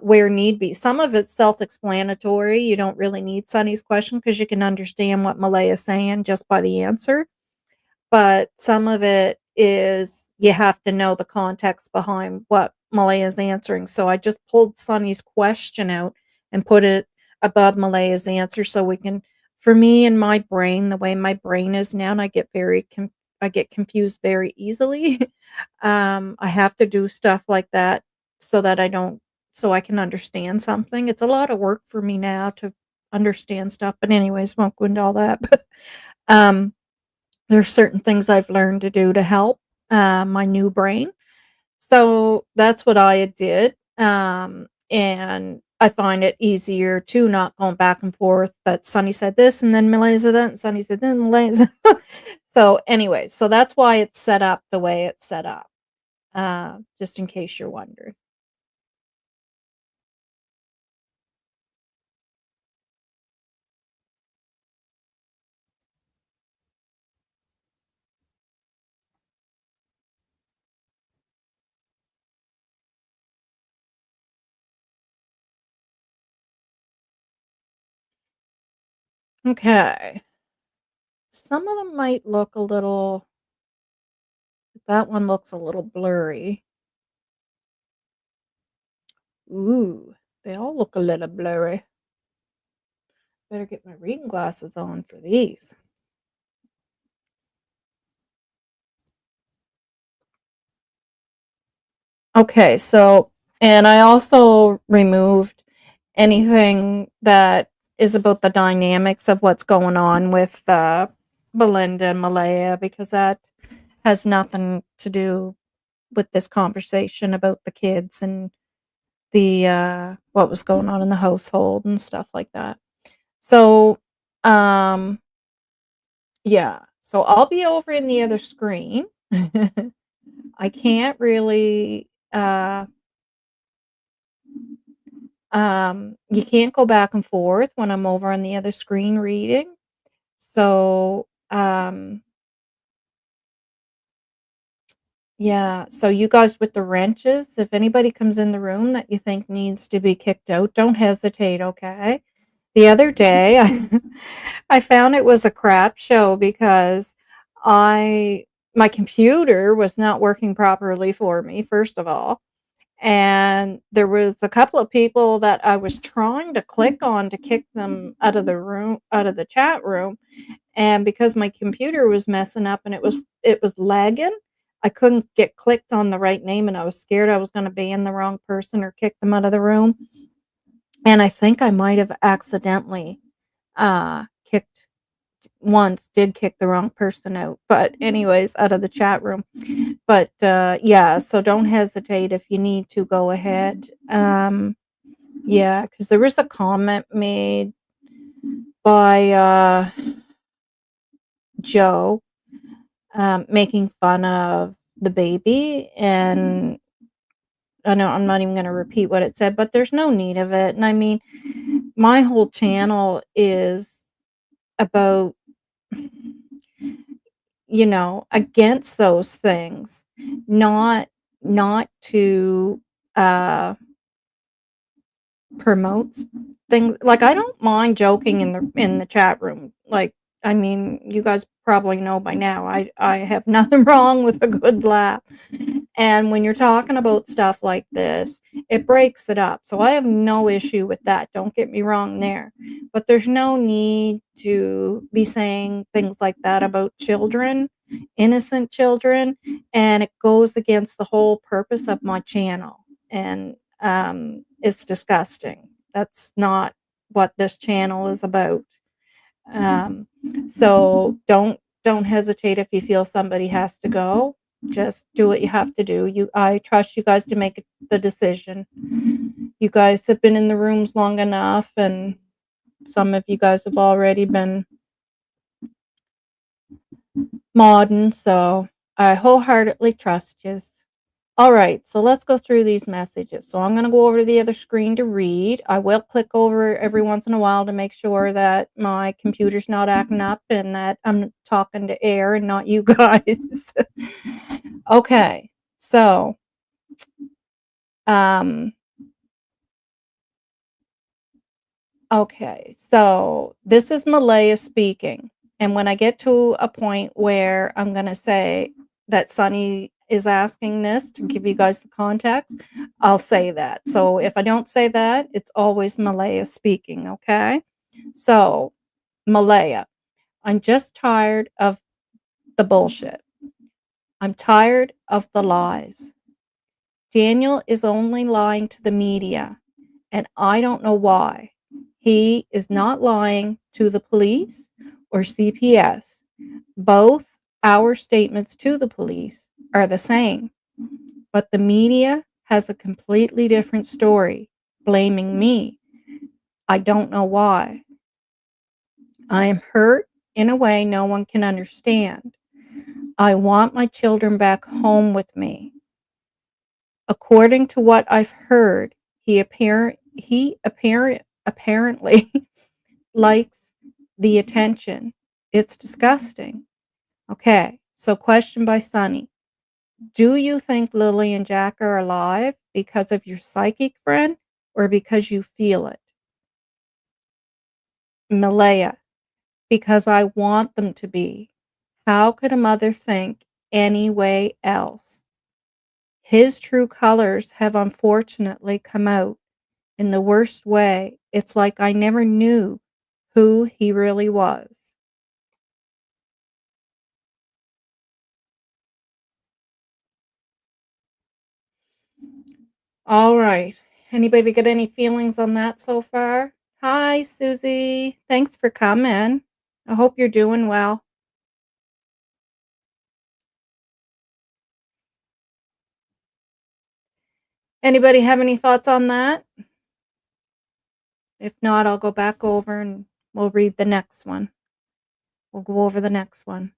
where need be. Some of it's self-explanatory. You don't really need Sunny's question because you can understand what Malaya is saying just by the answer. But some of it is you have to know the context behind what Malaya is answering. So I just pulled Sunny's question out and put it above Malaya's answer so we can, for me and my brain, the way my brain is now, and I get confused very easily. I have to do stuff like that so that I don't so I can understand something. It's a lot of work for me now to understand stuff. But anyways, won't go into all that. But um there's certain things I've learned to do to help my new brain. So that's what I did. And I find it easier to not going back and forth that Sunny said this and then Malaya said that and Sunny said that and Malaya said So anyways, so that's why it's set up the way it's set up. Just in case you're wondering. Okay. Some of them might look a little that one looks a little blurry. Ooh, they all look a little blurry. Better get my reading glasses on for these. Okay, so and I also removed anything that is about the dynamics of what's going on with Belinda and Malaya because that has nothing to do with this conversation about the kids and the what was going on in the household and stuff like that. So, um yeah. So I'll be over in the other screen. I can't really you can't go back and forth when I'm over on the other screen reading. So, yeah, so you guys with the wrenches, if anybody comes in the room that you think needs to be kicked out, don't hesitate, okay? The other day, I found it was a crap show because I my computer was not working properly for me, first of all. And there was a couple of people that I was trying to click on to kick them out of the room, out of the chat room, and because my computer was messing up and it was lagging, I couldn't get clicked on the right name, and I was scared I was going to ban the wrong person or kick them out of the room. And I think I might have accidentally kicked did kick the wrong person out, but anyways, out of the chat room. But yeah, so don't hesitate if you need to go ahead. Yeah, because there was a comment made by Joe making fun of the baby, and I know I'm not even going to repeat what it said, but there's no need of it. And I mean, my whole channel is about, against those things, not to promote things. Like I don't mind joking in the chat room, like I mean, you guys probably know by now, I have nothing wrong with a good laugh. And when you're talking about stuff like this, it breaks it up. So I have no issue with that. Don't get me wrong there. But there's no need to be saying things like that about children, innocent children, and it goes against the whole purpose of my channel. And it's disgusting. That's not what this channel is about. Um, so don't hesitate if you feel somebody has to go. Just do what you have to do. I trust you guys to make the decision. You guys have been in the rooms long enough, and some of you guys have already been modding, so I wholeheartedly trust you. All right, so let's go through these messages. So I'm going to go over to the other screen to read. I will click over every once in a while to make sure that my computer's not acting up and that I'm talking to air and not you guys. Okay, so um, okay, so this is Malaya speaking. And when I get to a point where I'm going to say that Sunny is asking this to give you guys the context, I'll say that. So if I don't say that, it's always Malaya speaking, okay? So, Malaya, I'm just tired of the bullshit. I'm tired of the lies. Daniel is only lying to the media, and I don't know why. He is not lying to the police or CPS. Both our statements to the police are the same, but the media has a completely different story, blaming me. I don't know why. I am hurt in a way no one can understand. I want my children back home with me. According to what I've heard, he apparently likes the attention. It's disgusting. Okay, so question by Sunny. Do you think Lily and Jack are alive because of your psychic friend or because you feel it? Malaya, because I want them to be. How could a mother think any way else? His true colors have unfortunately come out in the worst way. It's like I never knew who he really was. All right. Anybody got any feelings on that so far? Hi, Susie. Thanks for coming. I hope you're doing well. Anybody have any thoughts on that? If not, I'll go back over and we'll read the next one. We'll go over the next one.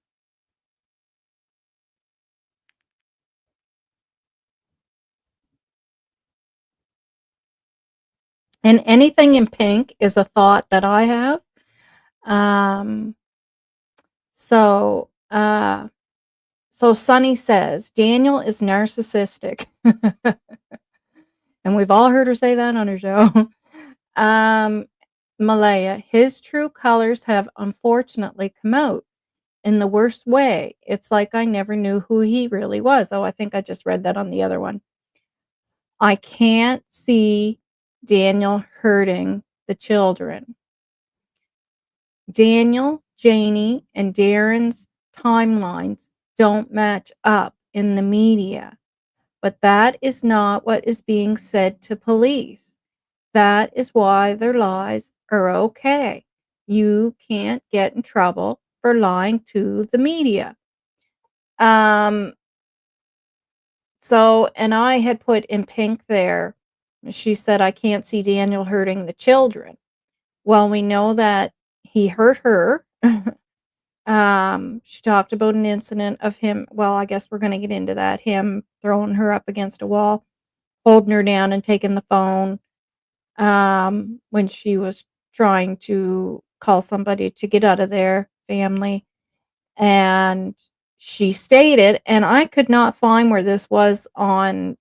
And anything in pink is a thought that I have. Um, so, uh, so Sunny says Daniel is narcissistic, and we've all heard her say that on her show. um, Malaya, his true colors have unfortunately come out in the worst way. It's like I never knew who he really was. Oh, I think I just read that on the other one. I can't see Daniel hurting the children. Daniel, Janie, and Darren's timelines don't match up in the media, but that is not what is being said to police. That is why their lies are okay. You can't get in trouble for lying to the media. Um, and I had put in pink there, she said, I can't see Daniel hurting the children. Well, we know that he hurt her. She talked about an incident of him. Well, I guess we're going to get into that. Him throwing her up against a wall, holding her down and taking the phone, when she was trying to call somebody to get out of their family. And she stated, and I could not find where this was on,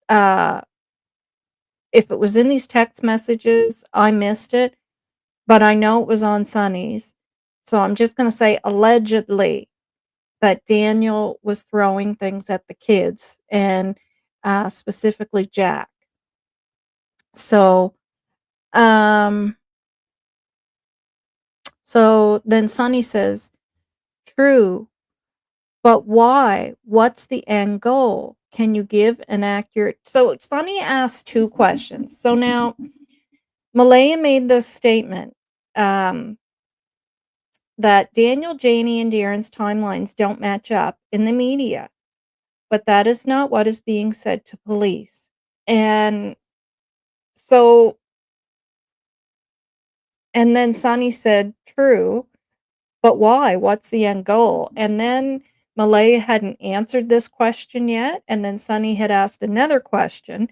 uh, if it was in these text messages, I missed it, but I know it was on Sunny's. So I'm just gonna say allegedly that Daniel was throwing things at the kids and, specifically Jack. So, um, so then Sonny says, "True, but why? What's the end goal? Can you give an accurate" So Sonny asked 2 questions. So now Malaya made this statement, um, that Daniel, Janie, and Darren's timelines don't match up in the media, but that is not what is being said to police. And so and then Sonny said, "True, but why? What's the end goal?" And then Malaya hadn't answered this question yet, and then Sonny had asked another question,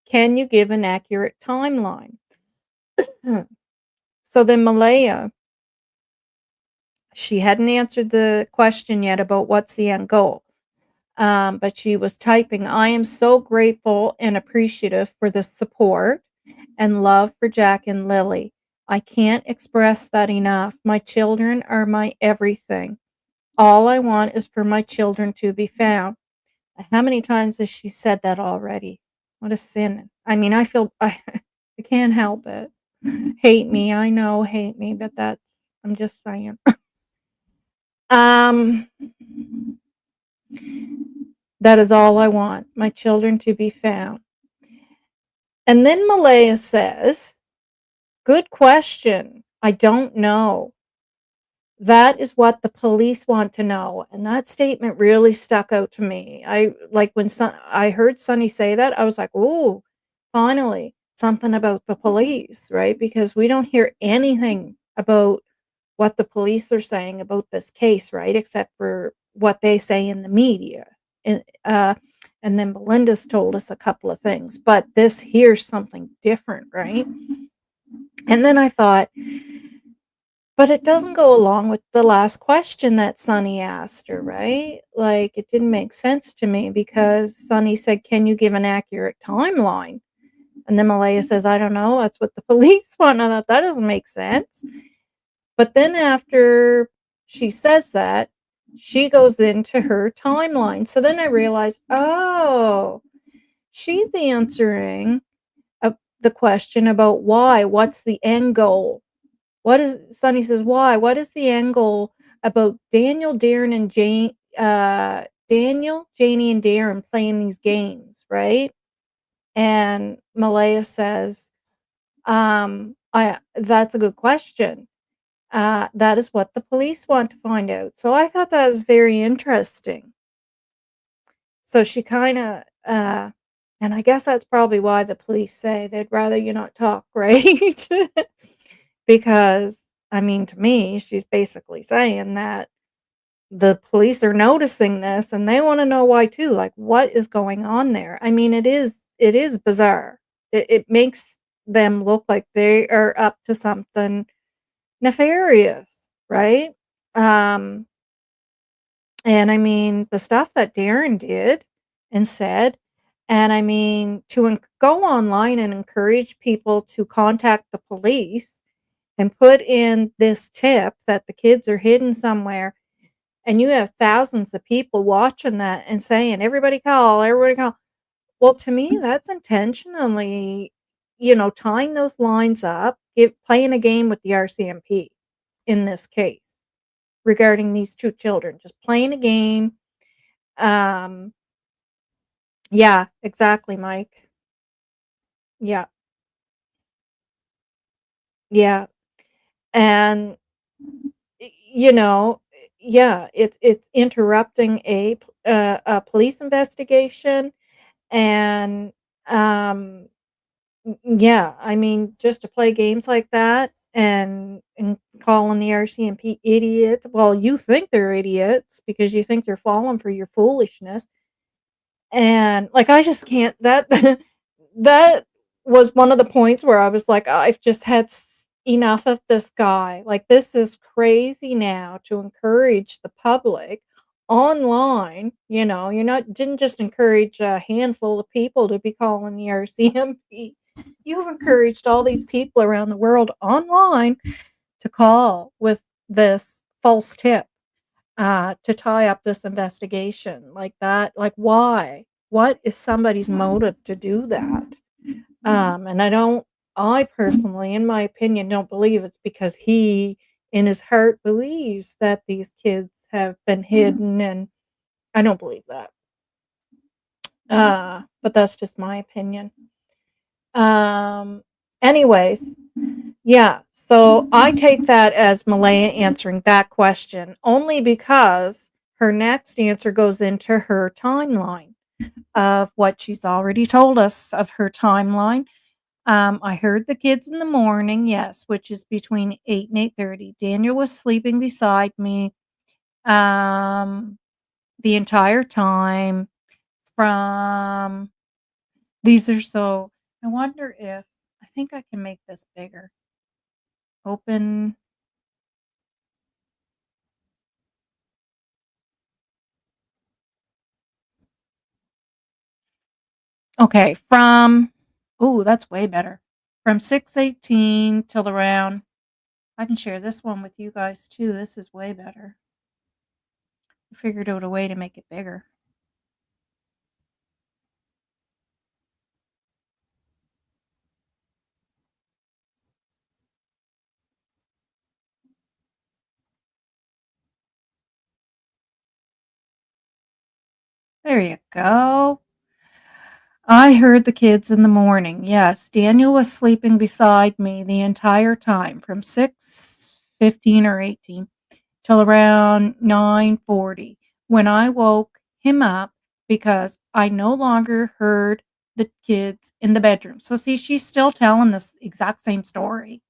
"Can you give an accurate timeline?" Hmm. So then Malaya, she hadn't answered the question yet about what's the end goal. But she was typing, "I am so grateful and appreciative for the support and love for Jack and Lily. I can't express that enough. My children are my everything. All I want is for my children to be found." How many times has she said that already? What a sin. I mean, I feel I can't help it. Hate me, I know, hate me, but I'm just saying. Um, that is all I want, my children to be found. And then Malaya says, "Good question. I don't know. That is what the police want to know." And that statement really stuck out to me. When I heard Sonny say that, I was like, "Ooh, finally, something about the police," right? Because we don't hear anything about what the police are saying about this case, right? Except for what they say in the media. And, and then Belinda's told us a couple of things, but this here's something different, right? And then I thought, but it doesn't go along with the last question that Sonny asked her, right? Like, it didn't make sense to me because Sonny said, "Can you give an accurate timeline?" And then Malaya says, "I don't know. That's what the police want." I thought that doesn't make sense. But then after she says that, she goes into her timeline. So then I realized, oh, she's answering the question about why. What's the end goal? What is Sonny says, "Why? What is the end goal about Daniel, Darren, and Daniel, Janie, and Darren playing these games, right?" And Malaya says, I that's a good question. That is what the police want to find out." So I thought that was very interesting. So she kinda, and I guess that's probably why the police say they'd rather you not talk, right? Because, I mean, to me, she's basically saying that the police are noticing this and they wanna know why too, like, what is going on there? I mean, it is bizarre. It makes them look like they are up to something nefarious, right? Um, and I mean, the stuff that Darren did and said, and I mean, to go online and encourage people to contact the police and put in this tip that the kids are hidden somewhere, and you have thousands of people watching that and saying, "Everybody call, everybody call." Well, to me, that's intentionally, tying those lines up, playing a game with the RCMP in this case regarding these 2 children, just playing a game. Um, yeah, exactly, Mike. Yeah, yeah, and, yeah, it's interrupting a police investigation, and, um, yeah, I mean, just to play games like that and calling the RCMP idiots. Well, you think they're idiots because you think they're falling for your foolishness. And, like, I just can't that that was one of the points where I was like, "I've just had enough of this guy." Like, this is crazy now to encourage the public online, you're not didn't just encourage a handful of people to be calling the RCMP. You've encouraged all these people around the world online to call with this false tip, to tie up this investigation like that. Like, why? What is somebody's motive to do that? And I personally, in my opinion, don't believe it's because he, in his heart, believes that these kids have been hidden, and I don't believe that. But that's just my opinion. Um, anyways, yeah, so I take that as Malaya answering that question only because her next answer goes into her timeline of what she's already told us of her timeline. I heard the kids in the morning, yes, which is between 8 and 8:30. Daniel was sleeping beside me um, the entire time from these are so I wonder if I think I can make this bigger. Open. Okay, from oh, that's way better. From 6:18 till around I can share this one with you guys too. This is way better. I figured out a way to make it bigger. There you go. I heard the kids in the morning. Yes, Daniel was sleeping beside me the entire time from 6:15 or 18 till around 9:40 when I woke him up because I no longer heard the kids in the bedroom. So see, she's still telling this exact same story.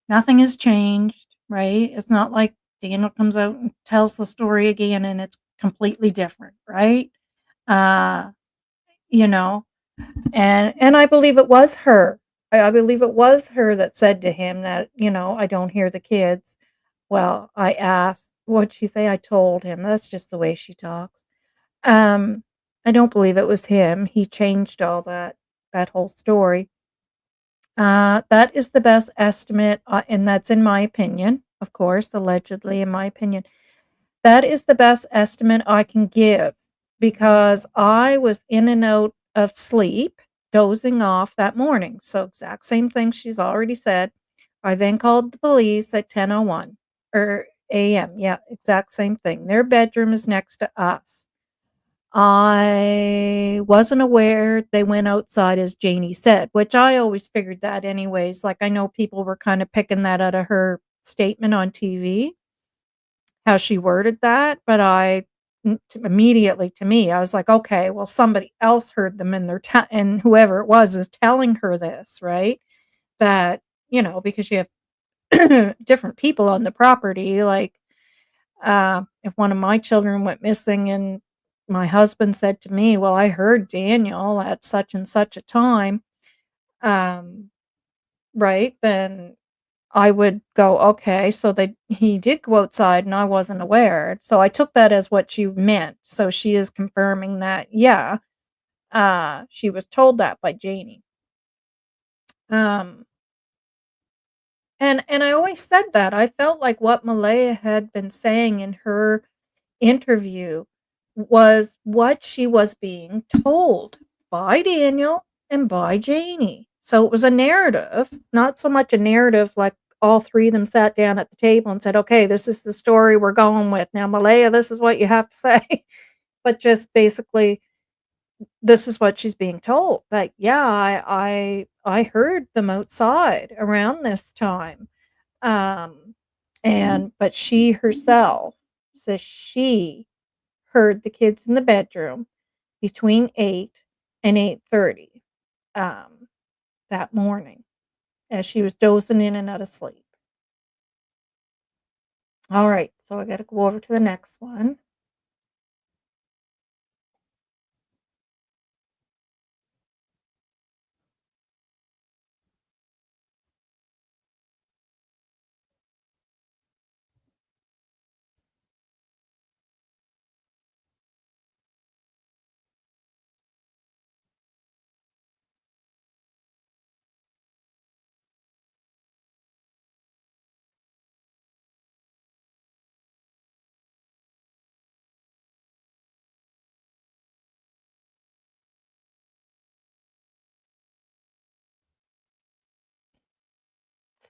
Nothing has changed, right? It's not like Daniel comes out and tells the story again and it's completely different, right? Uh, you know, and I believe it was her. I believe it was her that said to him that, "I don't hear the kids." Well, I asked, what'd she say? I told him. That's just the way she talks. Um, I don't believe it was him. He changed all that whole story. That is the best estimate, and that's in my opinion, of course, allegedly in my opinion. That is the best estimate I can give because I was in and out of sleep, dozing off that morning. So exact same thing she's already said. I then called the police at 10:01 or AM. Yeah, exact same thing. Their bedroom is next to us. I wasn't aware they went outside as Janie said, which I always figured that anyways. Like I know people were kind of picking that out of her statement on TV how she worded that, but immediately to me, I was like, okay, well, somebody else heard them and and whoever it was is telling her this, right? That, because you have different people on the property. Like, if one of my children went missing and my husband said to me, well, I heard Daniel at such and such a time, um, right? Then I would go, "Okay, so he did go outside and I wasn't aware." So I took that as what she meant. So she is confirming that, yeah, she was told that by Janie. Um, and I always said that. I felt like what Malaya had been saying in her interview was what she was being told by Daniel and by Janie. So it was a narrative, not so much a narrative like all three of them sat down at the table and said, okay, this is the story we're going with. Now, Malaya, this is what you have to say. But just basically, this is what she's being told. Like, yeah, I heard them outside around this time. Um, but she herself says she heard the kids in the bedroom between 8 and 8:30, um, that morning as she was dozing in and out of sleep. Alright, so I gotta go over to the next one.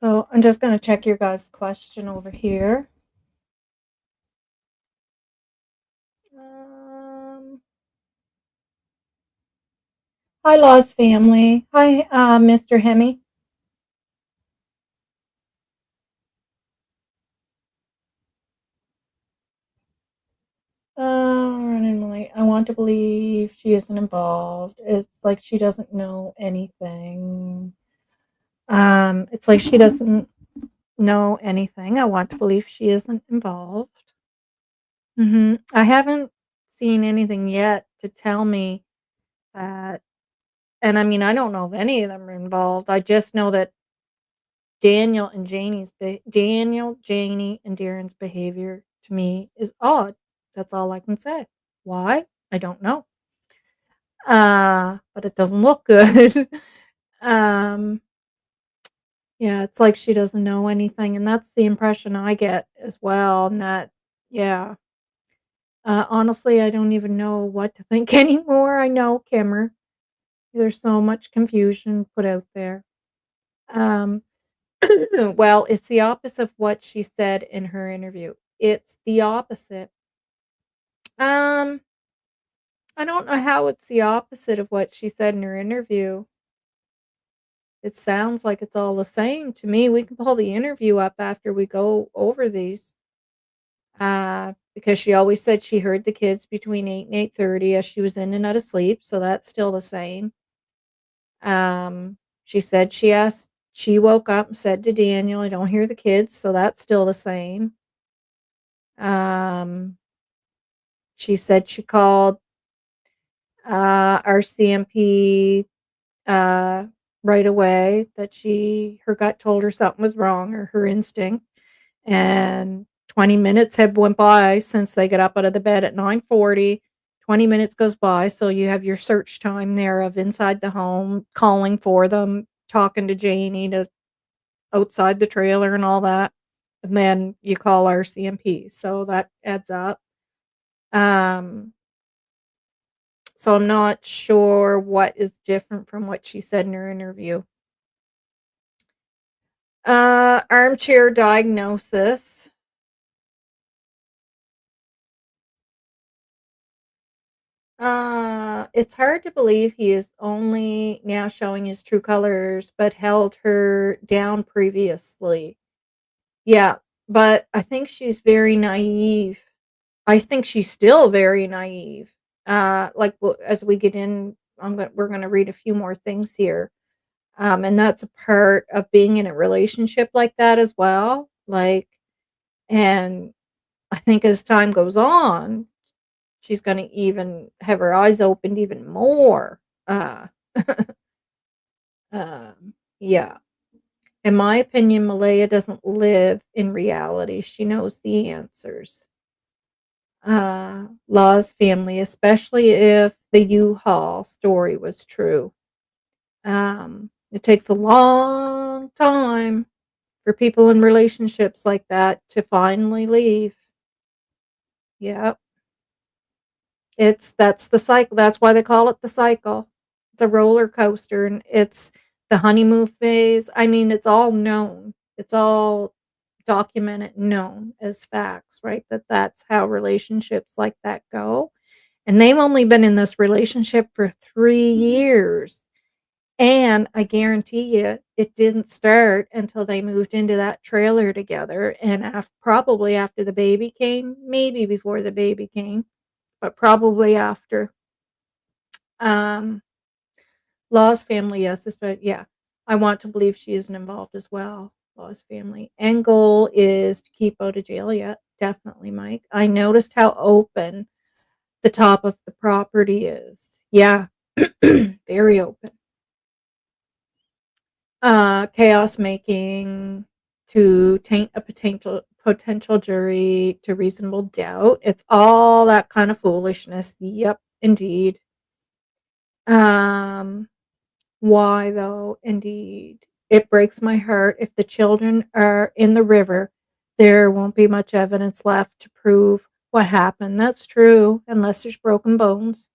So I'm just going to check your guys' question over here. Um, Hi, Law's family. Hi, Mr. Hemi. Running late. I want to believe she isn't involved. It's like she doesn't know anything. It's like she doesn't know anything. I want to believe she isn't involved. I haven't seen anything yet to tell me that, and I mean, I don't know if any of them are involved. I just know that Daniel, Janie, and Darren's behavior to me is odd. That's all I can say. Why? I don't know. But it doesn't look good. um, yeah, it's like she doesn't know anything, and that's the impression I get as well. And that, yeah, honestly, I don't even know what to think anymore. I know, Kimmer, there's so much confusion put out there. Um, well, it's the opposite of what she said in her interview. It's the opposite. Um, I don't know how it's the opposite of what she said in her interview. It sounds like it's all the same to me. We can pull the interview up after we go over these. Because she always said she heard the kids between 8 and 8:30 as she was in and out of sleep, so that's still the same. She said she woke up and said to Daniel, "I don't hear the kids," so that's still the same. Um, she said she called Rcmp uh, right away, that her gut told her something was wrong, or her instinct, and 20 minutes had went by since they got up out of the bed at 9:40. 20 minutes goes by, so you have your search time there of inside the home, calling for them, talking to Janie to outside the trailer and all that, and then you call RCMP, so that adds up. Um, so I'm not sure what is different from what she said in her interview. Armchair diagnosis. It's hard to believe he is only now showing his true colors, but held her down previously. Yeah, but I think she's very naive. I think she's still very naive. As we get in, we're gonna read a few more things here. And that's a part of being in a relationship like that as well. And I think as time goes on, she's gonna even have her eyes opened even more. Uh, yeah. In my opinion, Malaya doesn't live in reality. She knows the answers. Law's family, especially if the U-Haul story was true. It takes a long time for people in relationships like that to finally leave. Yeah. That's the cycle. That's why they call it the cycle. It's a roller coaster, and it's the honeymoon phase. I mean, it's all known. It's all documented, known as facts, right? That's how relationships like that go. And they've only been in this relationship for 3 years. And I guarantee you, it didn't start until they moved into that trailer together, and probably after the baby came, maybe before the baby came, but probably after. Um, Law's family, yes, but yeah, I want to believe she isn't involved as well. Law's family. End goal is to keep out of jail yet. Definitely, Mike. I noticed how open the top of the property is. Yeah, very open. Chaos making to taint a potential jury to reasonable doubt. It's all that kind of foolishness. Yep, indeed. Um, why though? Indeed. It breaks my heart if the children are in the river. There won't be much evidence left to prove what happened. That's true, unless there's broken bones.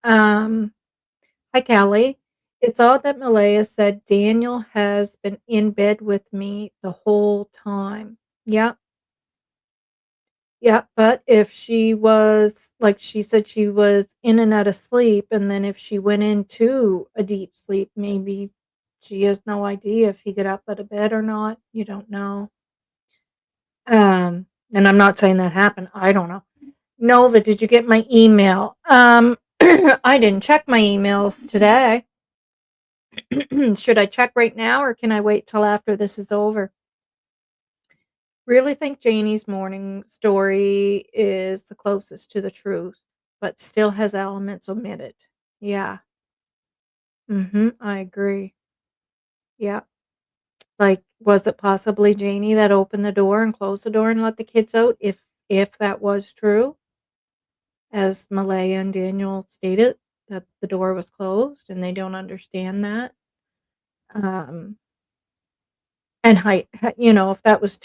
Um, Hi, Kelly. It's odd that Malaya said Daniel has been in bed with me the whole time. Yep, yep, but if she was like she said she was in and out of sleep, and then if she went into a deep sleep, maybe she has no idea if he got up out of bed or not. You don't know. And I'm not saying that happened. I don't know. Nova, did you get my email? I didn't check my emails today. Should I check right now or can I wait till after this is over? Really think Janie's morning story is the closest to the truth, but still has elements omitted. Yeah. I agree. Yeah. Like, was it possibly Janie that opened the door and closed the door and let the kids out if that was true, as Malaya and Daniel stated, that the door was closed and they don't understand that? Um And if that was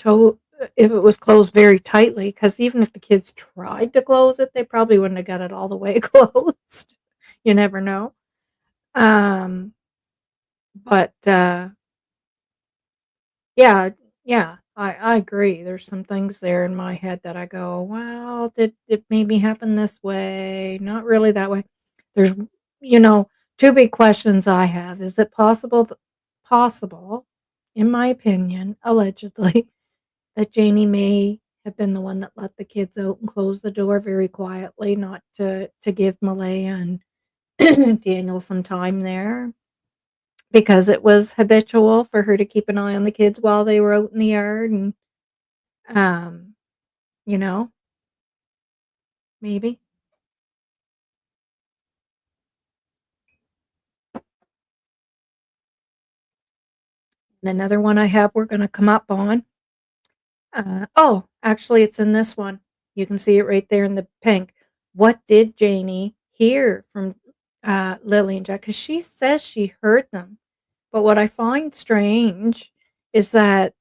if it was closed very tightly, because even if the kids tried to close it, they probably wouldn't have got it all the way closed. You never know. Um, but yeah, yeah, I agree. There's some things there in my head that I go, "Well, did it maybe happen this way? Not really that way." There's, you know, 2 big questions I have. Is it possible, in my opinion, allegedly, that Janie may have been the one that let the kids out and closed the door very quietly, not to give Malaya and Daniel some time there, because it was habitual for her to keep an eye on the kids while they were out in the yard and, um, you know, maybe. And another one I have we're gonna come up on, oh, actually, it's in this one. You can see it right there in the pink. What did Janie hear from, Lily and Jack? Because she says she heard them. But what I find strange is that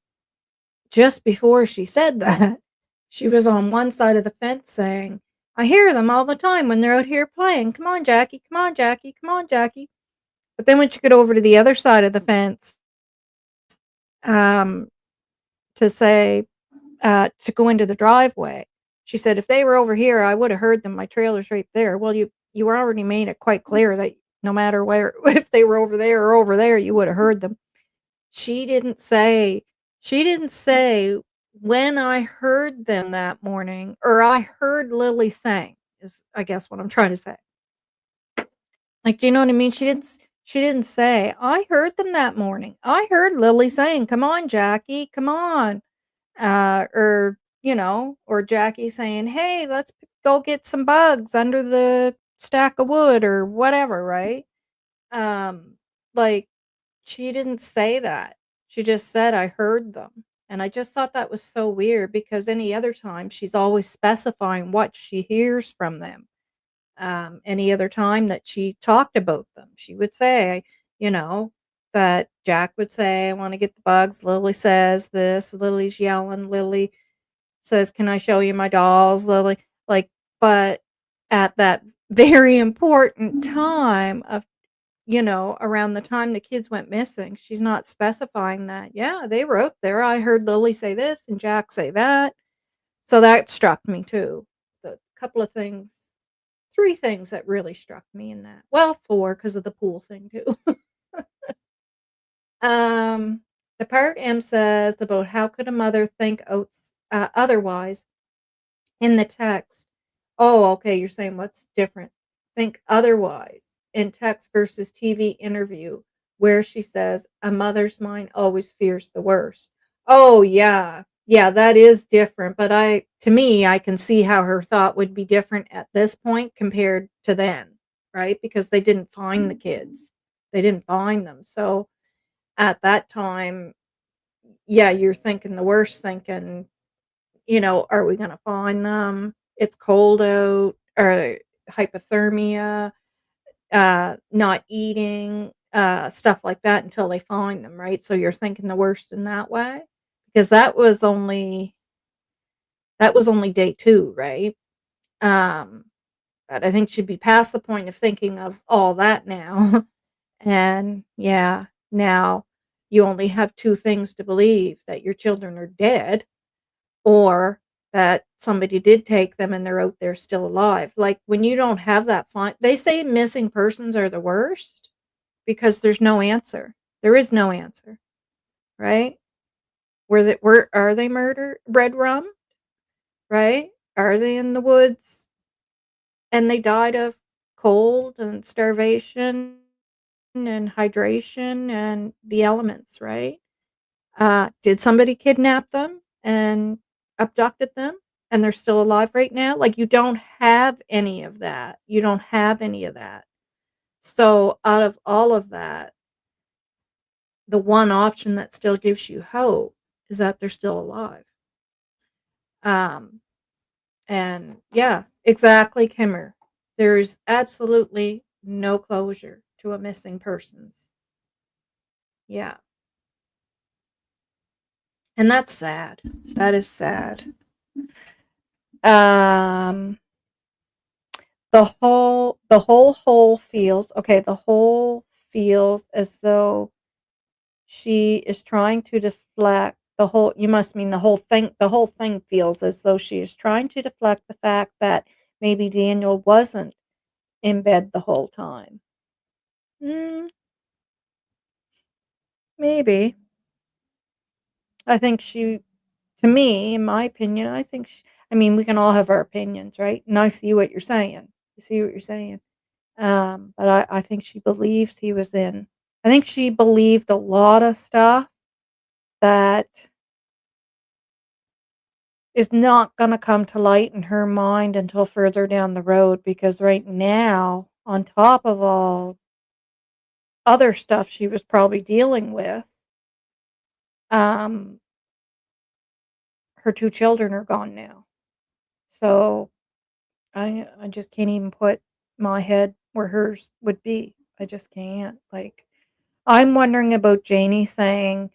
just before she said that, she was on one side of the fence saying, "I hear them all the time when they're out here playing. Come on, Jackie. Come on, Jackie. Come on, Jackie." But then when she got over to the other side of the fence, um, to say, to go into the driveway, she said, "If they were over here, I would have heard them. My trailer's right there." Well, you already made it quite clear that no matter where, if they were over there or over there, you would have heard them. She didn't say she didn't say, "When I heard them that morning," or "I heard Lily sing," is I guess what I'm trying to say. Like, do you know what I mean? She didn't say, "I heard them that morning. I heard Lily saying, 'Come on, Jackie, come on.'" Or Jackie saying, "Hey, let's go get some bugs under the stack of wood," or whatever, right? Um, like, she didn't say that. She just said, "I heard them." And I just thought that was so weird because any other time, she's always specifying what she hears from them. Any other time that she talked about them, she would say, you know, that Jack would say, "I want to get the bugs." Lily says this. Lily's yelling. Lily says, "Can I show you my dolls, Lily?" Like, but at that very important time of around the time the kids went missing, she's not specifying that, "Yeah, they were out there. I heard Lily say this and Jack say that." So that struck me too. The couple of things 3 things that really struck me in that. Well, 4 because of the pool thing too. Um, the part M says about how could a mother think otherwise in the text. Oh, okay, you're saying what's different. Think otherwise in text versus TV interview where she says, "A mother's mind always fears the worst." Oh, yeah. Yeah, that is different, but to me, I can see how her thought would be different at this point compared to then, right? Because they didn't find the kids. They didn't find them. So, at that time, yeah, you're thinking the worst, thinking, are we gonna find them? It's cold out, or hypothermia, not eating, stuff like that until they find them, right? So you're thinking the worst in that way? Because that was only day 2, right? Um, but I think she'd be past the point of thinking of all that now. And yeah, now you only have 2 things to believe: that your children are dead or that somebody did take them and they're out there still alive. Like, when you don't have that they say missing persons are the worst because there's no answer. There is no answer, right? Were are they bread rum, right? Are they in the woods and they died of cold and starvation and hydration and the elements, right? Did somebody kidnap them and abducted them and they're still alive right now? Like, you don't have any of that. You don't have any of that. So, out of all of that, the one option that still gives you hope is that they're still alive. Um, and yeah, exactly, Kimmer. There's absolutely no closure to a missing persons. Yeah. And that's sad. That is sad. Um, the whole feels okay, the whole feels as though she is trying to deflect the whole you must mean the whole thing feels as though she is trying to deflect the fact that maybe Daniel wasn't in bed the whole time. Mm, maybe. I think she to me, in my opinion, I think I mean, we can all have our opinions, right? And I see what you're saying. I see what you're saying. But I think she believes he was in. I think she believed a lot of stuff that is not gonna come to light in her mind until further down the road, because right now, on top of all other stuff she was probably dealing with, um, her 2 children are gone now. So, I just can't even put my head where hers would be. I just can't, like, I'm wondering about Janie saying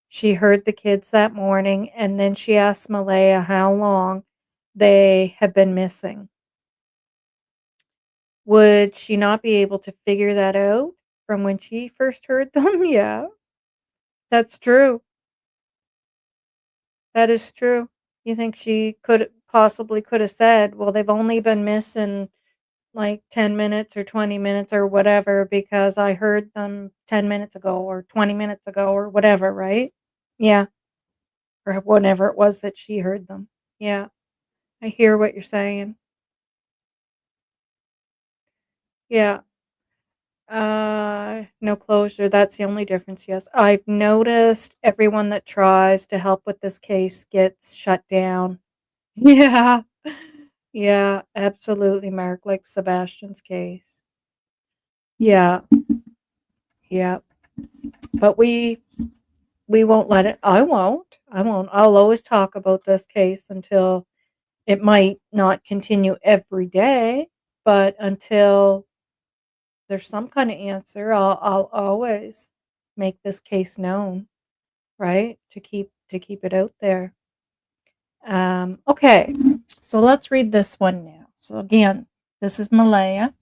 she heard the kids that morning, and then she asked Malaya how long they have been missing. Would she not be able to figure that out from when she first heard them? Yeah, that's true. That is true. You think she could have said, "Well, they've only been missing like 10 minutes or 20 minutes or whatever because I heard them 10 minutes ago or 20 minutes ago," or whatever, right? Yeah, or whenever it was that she heard them. Yeah, I hear what you're saying. Yeah. No closure, that's the only difference, yes. I've noticed everyone that tries to help with this case gets shut down. Yeah. Yeah, absolutely, Mark, like Sebastian's case. Yeah, yeah, but we won't let it I won't. I'll always talk about this case until it might not continue every day, but until there's some kinda answer, I'll always make this case known. Right? To keep it out there. Okay, so let's read this one now. So again, this is Malaya,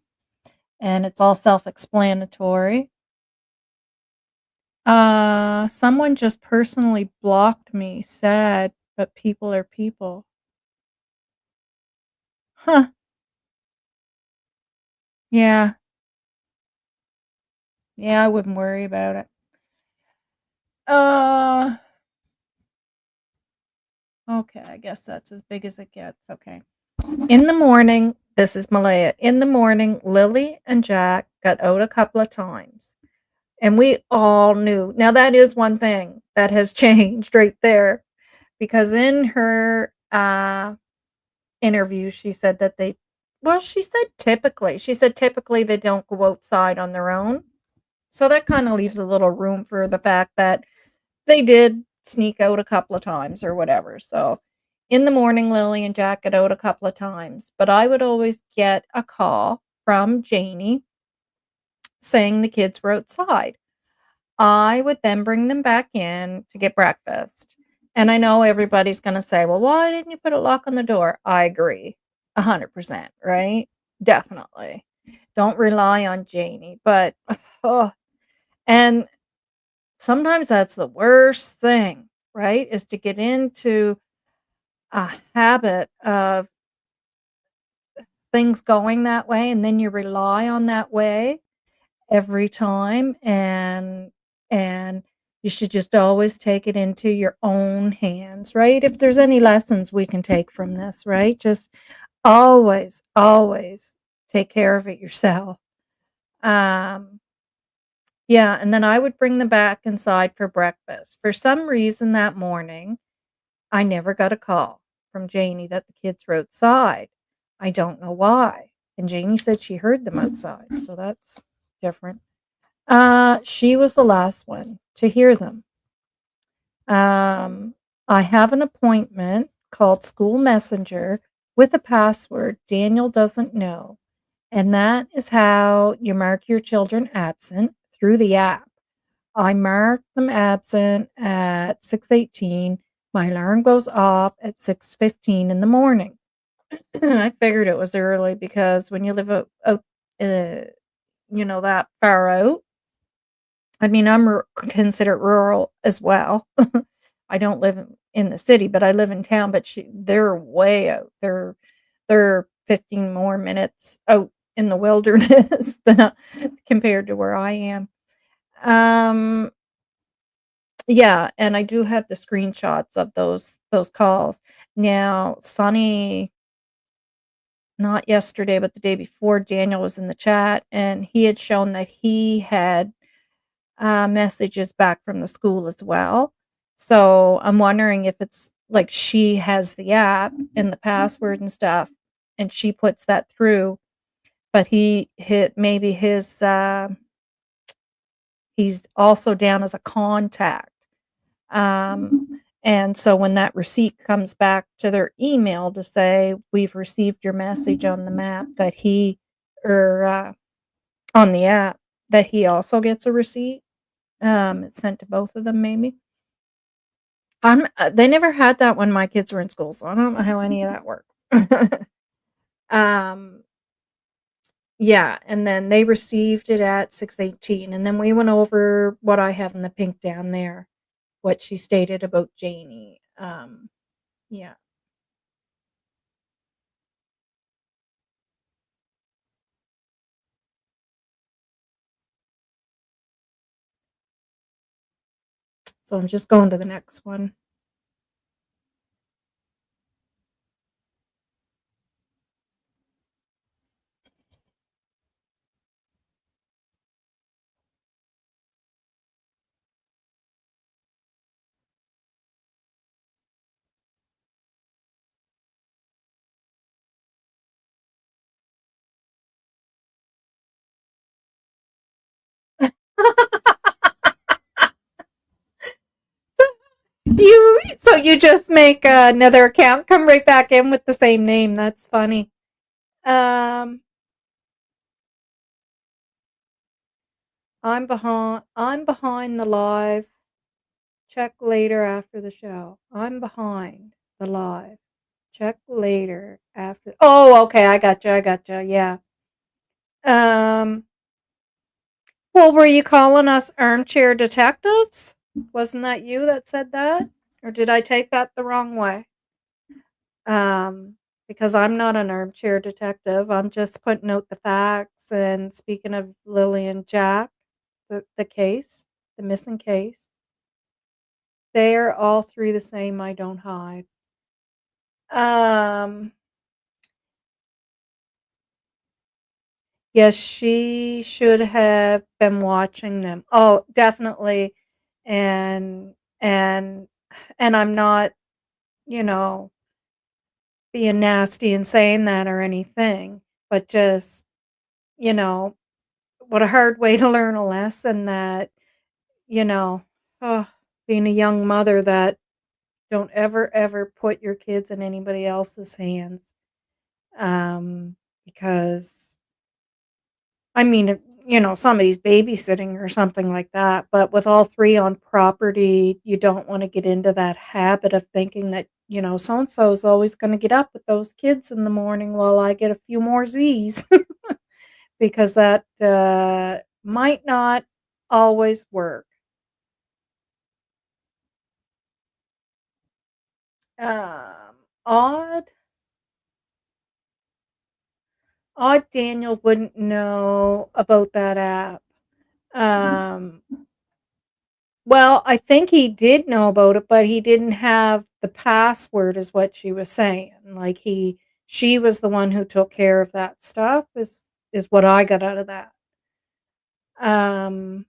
and it's all self-explanatory. Someone just personally blocked me. Sad, but people are people. Huh. Yeah. Yeah, I wouldn't worry about it. Uh, okay, I guess that's as big as it gets. Okay. In the morning, this is Malaya. In the morning, Lily and Jack got out a couple of times. And we all knew. Now that is one thing that has changed right there, because in her, interview, she said that she said typically they don't go outside on their own. So that kinda leaves a little room for the fact that they did sneak out a couple of times or whatever. So, in the morning, Lily and Jack got out a couple of times, but I would always get a call from Janie saying the kids were outside. I would then bring them back in to get breakfast. And I know everybody's gonna say, "Well, why didn't you put a lock on the door?" I agree. 100%, right? Definitely. Don't rely on Janie, but, oh. And sometimes that's the worst thing, right? Is to get into a habit of things going that way, and then you rely on that way every time, and you should just always take it into your own hands, right? If there's any lessons we can take from this, right? Just always, always take care of it yourself. Um, yeah, and then I would bring them back inside for breakfast. For some reason that morning, I never got a call from Janie that the kids were outside. I don't know why. And Janie said she heard them outside, so that's different. She was the last one to hear them. Um, I have an appointment called School Messenger with a password Daniel doesn't know, and that is how you mark your children absent through the app. I marked them absent at 6:18. My alarm goes off at 6:15 in the morning. I figured it was early because when you live out uh, that far out. I mean, I'm considered rural as well. I don't live in the city, but I live in town, but they're way out. They're 15 more minutes out in the wilderness compared to where I am. Um, yeah, and I do have the screenshots of those calls. Now, Sonny, not yesterday, but the day before, Daniel was in the chat, and he had shown that he had messages back from the school as well. So I'm wondering if it's like she has the app and the password and stuff, and she puts that through. But he hit maybe he's also down as a contact. And so when that receipt comes back to their email to say we've received your message on the map that he or on the app that he also gets a receipt. It's sent to both of them maybe. They never had that when my kids were in school, so I don't know how any of that works. Um, yeah, and then they received it at 6:18, and then we went over what I have in the pink down there, what she stated about Janie. Yeah. So I'm just going to the next one. You just make another account, come right back in with the same name. That's funny. Um, I'm behind the live. Check later after the show. I'm behind the live. Check later after. Oh, okay. I gotcha. I gotcha. Yeah. Um. Well, were you calling us armchair detectives? Wasn't that you that said that, or did I take that the wrong way? Um. Because I'm not an armchair detective. I'm just putting out the facts. And speaking of Lily and Jack, the case, the missing case, they're all three the same. I don't hide. Um, yes, she should have been watching them. Oh, definitely. And and and I'm not, you know, being nasty and saying that or anything, but just, you know, what a hard way to learn a lesson that, you know, oh, being a young mother that don't ever put your kids in anybody else's hands. Because I mean, somebody's babysitting or something like that, but with all 3 on property, you don't wanna get into that habit of thinking that, so and so is always gonna get up with those kids in the morning while I get a few more Z's, because that, might not always work. Odd Odd Daniel wouldn't know about that app. Um, well, I think he did know about it, but he didn't have the password is what she was saying. Like she was the one who took care of that stuff is what I got out of that. Um,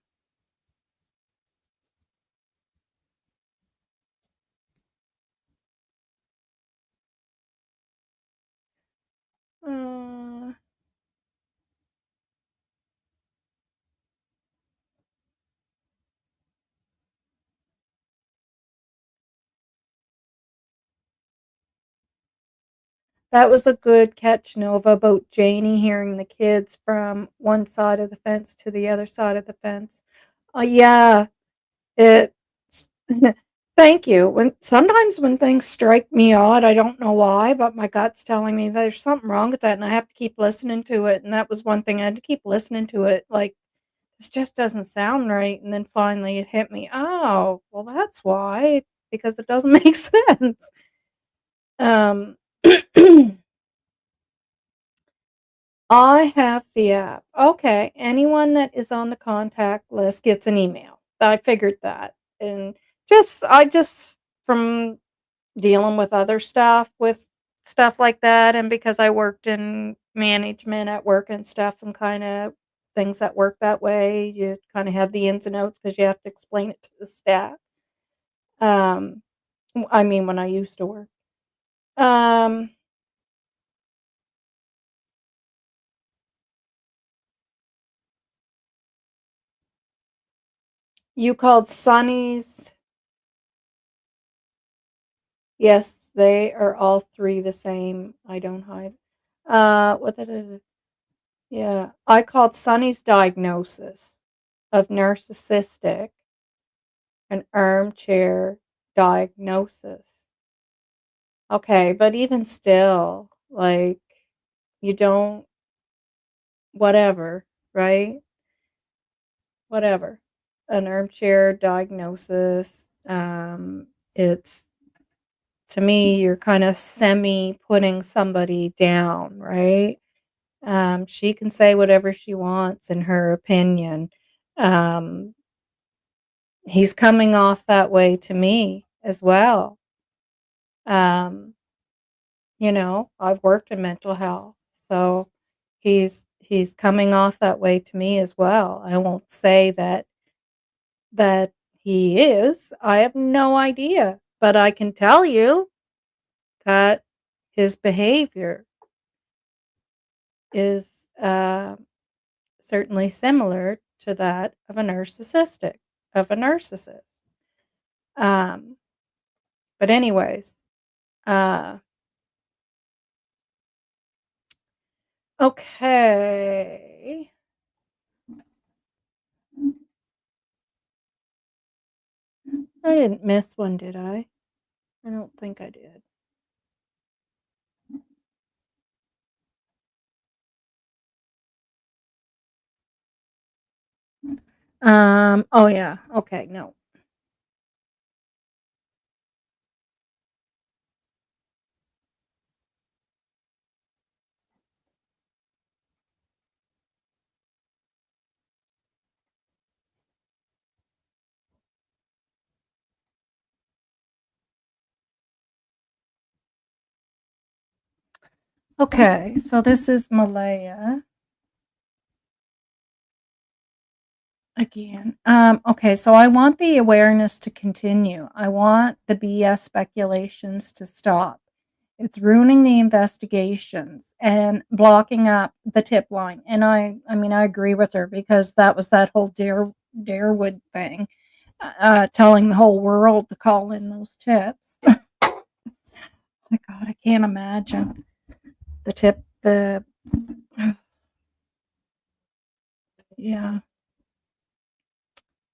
uh, that was a good catch, Nova, about Janie hearing the kids from one side of the fence to the other side of the fence. Yeah, it's thank you. When things strike me odd, I don't know why, but my gut's telling me there's something wrong with that, and I have to keep listening to it. And that was one thing I had to keep listening to it. Like this just doesn't sound right. And then finally, it hit me. Oh, well, that's why because it doesn't make sense. Um, I have the app. Okay, anyone that is on the contact list gets an email. I figured that, and I just from dealing with stuff like that, and because I worked in management at work and stuff, and kind of things that work that way, you kind of have the ins and outs because you have to explain it to the staff. Um, I mean, when I used to work. Um, you called Sonny's. Yes, they are all 3 the same, I don't hide. What did it yeah, I called Sonny's diagnosis of narcissistic an armchair diagnosis. Okay, but even still, like, you don't whatever, right? Whatever. An armchair diagnosis, it's to me, you're kinda semi putting somebody down, right? She can say whatever she wants in her opinion. Um, he's coming off that way to me as well. Um, I've worked in mental health, so he's coming off that way to me as well. I won't say that he is. I have no idea, but I can tell you that his behavior is certainly similar to that of a narcissist. Um, but anyways, uh, okay. I didn't miss one, did I? I don't think I did. Oh yeah. Okay, no. Okay, so this is Malaya again. Okay, so I want the awareness to continue. I want the BS speculations to stop. It's ruining the investigations and blocking up the tip line. And I mean, I agree with her because that was that whole Darewood thing, telling the whole world to call in those tips. My God, I can't imagine the tip. The yeah,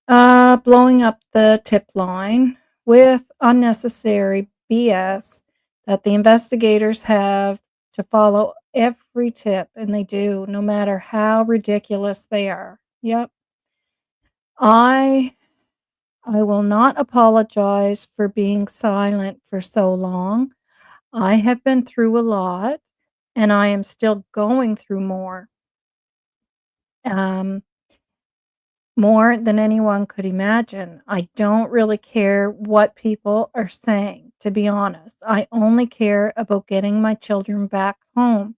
blowing up the tip line with unnecessary BS that the investigators have to follow every tip, and they do, no matter how ridiculous they are. Yep. I I will not apologize for being silent for so long. I have been through a lot, and I am still going through more, um, more than anyone could imagine. I don't really care what people are saying, to be honest. I only care about getting my children back home.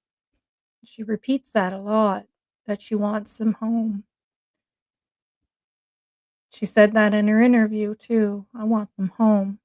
She repeats that a lot, that she wants them home. She said that in her interview too. I want them home.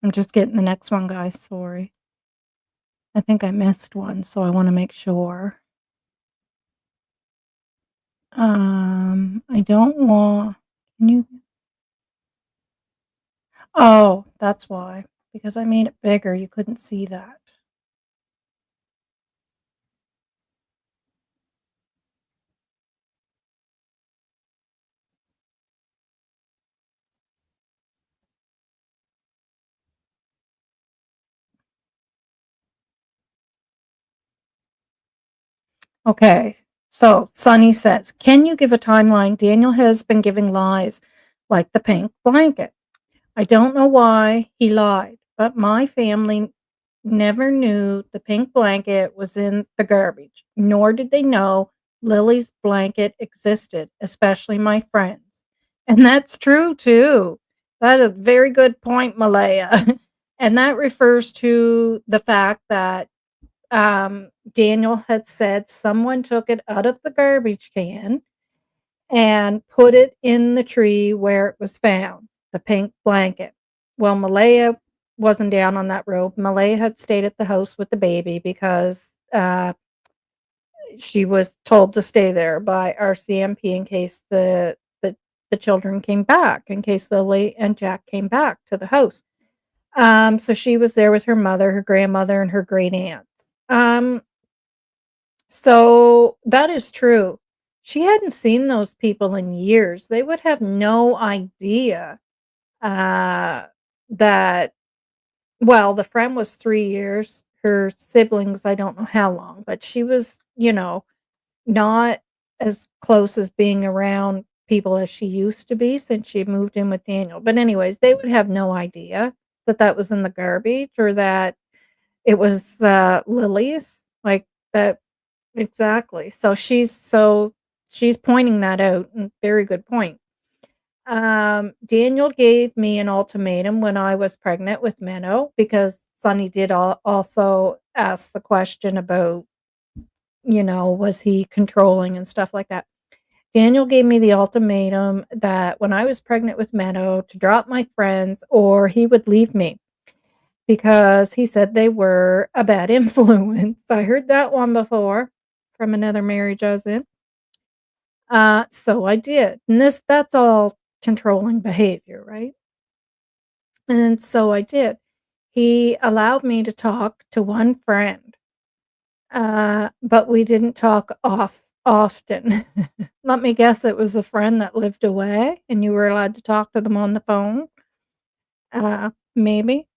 I'm just getting the next one, guys. Sorry. I think I missed one, so I want to make sure. I don't want. Can you? Oh, that's why. Because I made it bigger. You couldn't see that. Okay. So Sunny says, "Can you give a timeline? Daniel has been giving lies, like the pink blanket. I don't know why he lied, but my family never knew the pink blanket was in the garbage, nor did they know Lily's blanket existed, especially my friends." And that's true too. That is a very good point, Malaya. And that refers to the fact that Daniel had said someone took it out of the garbage can and put it in the tree where it was found, the pink blanket. Well, Malaya wasn't down on that road. Malaya had stayed at the house with the baby because she was told to stay there by Rcmp in case the children came back, in case Lily and Jack came back to the house. So she was there with her mother, her grandmother, and her great aunt. Um, so that is true. She hadn't seen those people in years. They would have no idea, uh, that well, the friend was 3 years. Her siblings, I don't know how long, but she was, not as close as being around people as she used to be since she moved in with Daniel. But anyways, they would have no idea that that was in the garbage or that it was, Lily's, like, that. Exactly. So she's pointing that out, and very good point. Daniel gave me an ultimatum when I was pregnant with Menno because Sonny did also ask the question about, was he controlling and stuff like that. Daniel gave me the ultimatum that when I was pregnant with Menno to drop my friends or he would leave me because he said they were a bad influence. I heard that one before from another marriage I was in. So I did. And that's all controlling behavior, right? And so I did. He allowed me to talk to one friend, but we didn't talk often. Let me guess, it was a friend that lived away and you were allowed to talk to them on the phone? Maybe.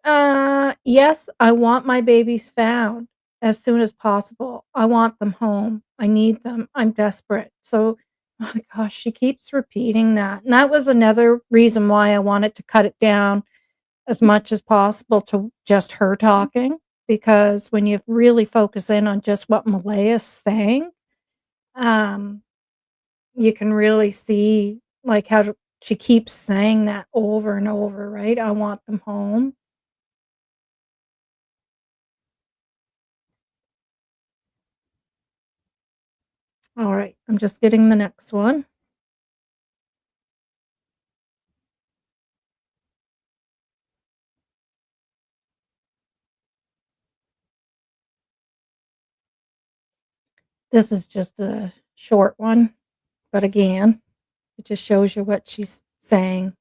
Yes, I want my babies found as soon as possible. I want them home. I need them. I'm desperate. So, oh my gosh, she keeps repeating that. And that was another reason why I wanted to cut it down as much as possible to just her talking. because when you really focus in on just what Malaya's saying, um, you can really see, like, how she keeps saying that over and over, right? "I want them home." Alright, I'm just getting the next one. This is just a short one, but again, it just shows you what she's saying.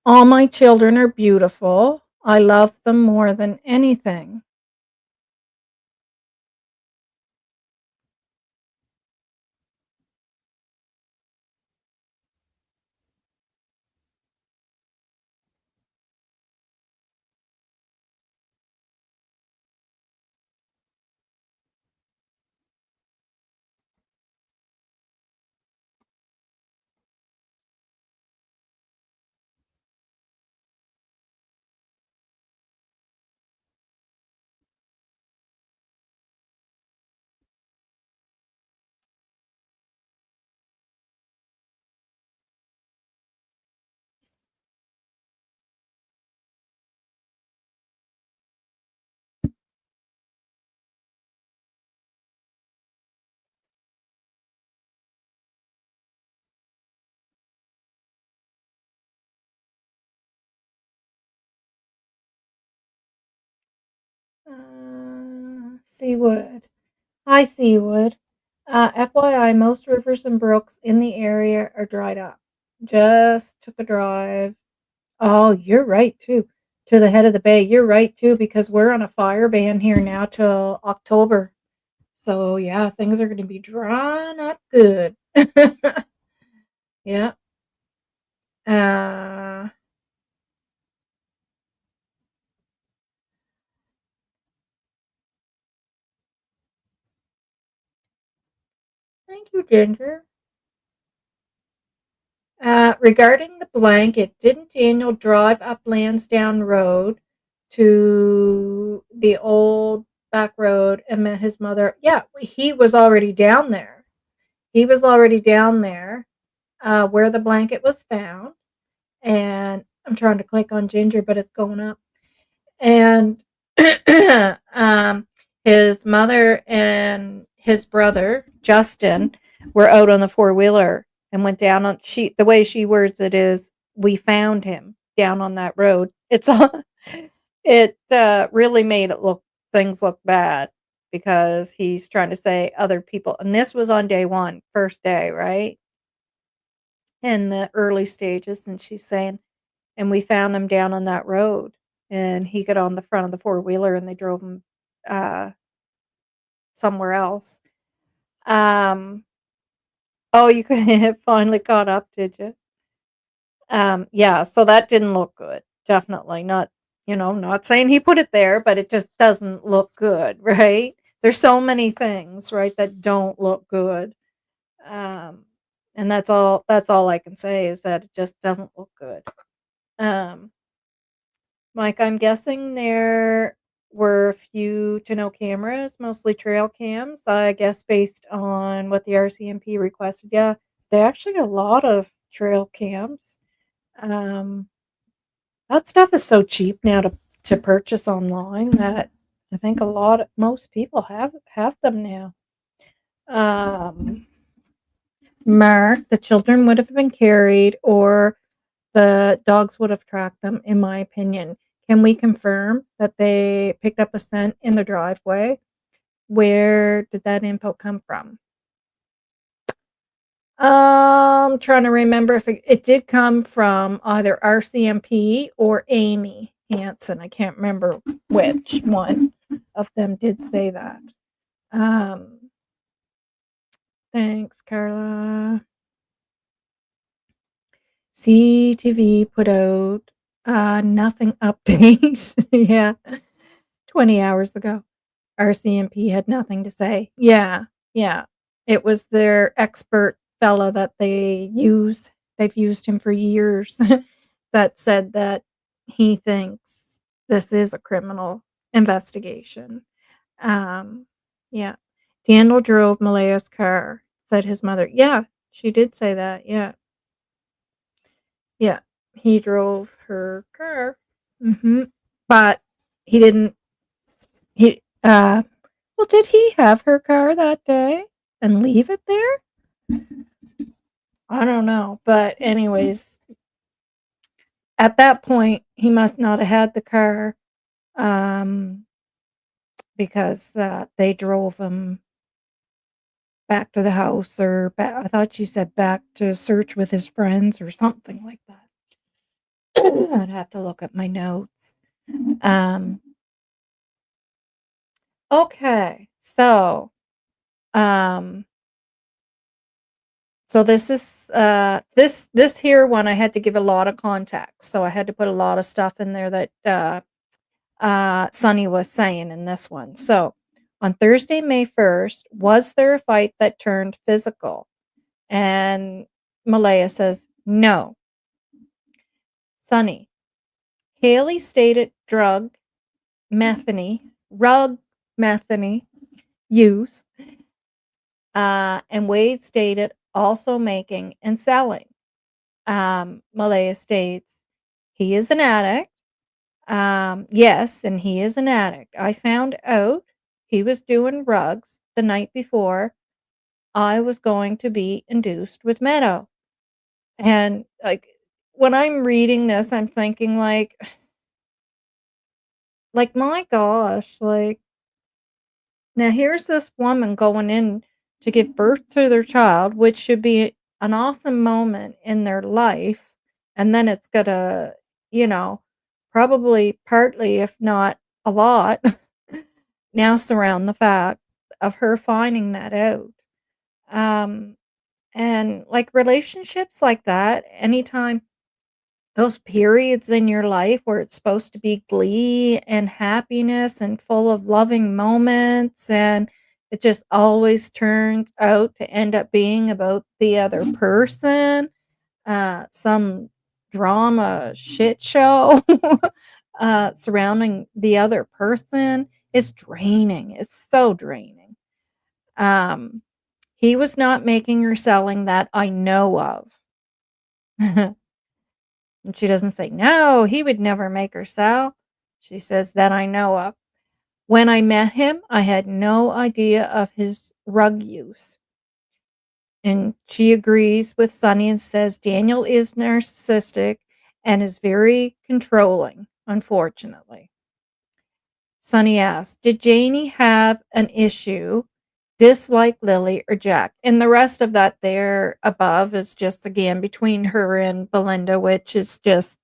"All my children are beautiful. I love them more than anything." Seawood. Hi, Seawood. FYI, most rivers and brooks in the area are dried up. Just took a drive. Oh, you're right too. To the head of the bay. You're right too, because we're on a fire ban here now till October. So yeah, things are gonna be dry, not good. Yeah. Uh, Thank you, Ginger. Regarding the blanket, didn't Daniel drive up Lansdowne Road to the old back road and met his mother? Yeah, he was already down there. He was already down there, where the blanket was found. And I'm trying to click on Ginger, but it's going up. And um, his mother and his brother Justin were out on the four-wheeler and went down on she the way she words it is, we found him down on that road. It's all it really made it look things look bad because he's trying to say other people, and this was on day one, first day, right, in the early stages, and she's saying, and we found him down on that road, and he got on the front of the four-wheeler, and they drove him, uh, somewhere else. Um, oh, you finally caught up, did you? Yeah, so that didn't look good, definitely not, not saying he put it there, but it just doesn't look good, right? There's so many things, right, that don't look good, um, and that's all I can say is that it just doesn't look good. Um Mike, I'm guessing there were few to no cameras, mostly trail cams, I guess based on what the RCMP requested. Yeah, they actually got a lot of trail cams. Um, that stuff is so cheap now to purchase online that I think most people have them now. Um, Mark, the children would have been carried or the dogs would have tracked them, in my opinion. Can we confirm that they picked up a scent in the driveway? Where did that info come from? Trying to remember if it did come from either RCMP or Amy Hansen. I can't remember which one of them did say that. Um, Thanks, Carla. CTV put out nothing update. Yeah, 20 hours ago. RCMP had nothing to say. Yeah, yeah. It was their expert fella that they use. they've used him for years that said that he thinks this is a criminal investigation. Um, yeah. Daniel drove Malaya's car, said his mother. Yeah, she did say that. Yeah. Yeah. He drove her car. But he didn't he well, did he have her car that day and leave it there? I don't know, but anyways, at that point, he must not have had the car, um, because, they drove him back to the house or I thought she said back to search with his friends or something like that. I'd have to look at my notes. Um, okay. Um, so this is, this here one I had to give a lot of context, so I had to put a lot of stuff in there that, Sonny was saying in this one. So, on Thursday, May 1st, was there a fight that turned physical? And Malaya says, no. Sonny, Haley stated rug methany use, and Wade stated also making and selling. Malaya states, he is an addict. Yes, and he is an addict. I found out he was doing rugs the night before I was going to be induced with Meadow. And like when I'm reading this, I'm thinking like my gosh, like now here's this woman going in to give birth to their child, which should be an awesome moment in their life, and then it's gonna, you know, probably partly, if not a lot, now surround the fact of her finding that out. Um, and like relationships like that, anytime those periods in your life where it's supposed to be glee and happiness and full of loving moments, and it just always turns out to end up being about the other person, some drama shit show surrounding the other person is draining. It's so draining. Um, he was not making or selling that I know of. And she doesn't say, no, he would never make or sell. She says, that I know of. When I met him, I had no idea of his rug use. And she agrees with Sonny and says Daniel is narcissistic and is very controlling, unfortunately. Sonny asks, did Janie have an issue, dislike Lily or Jack? And the rest of that there above is just, again, between her and Belinda, which is just,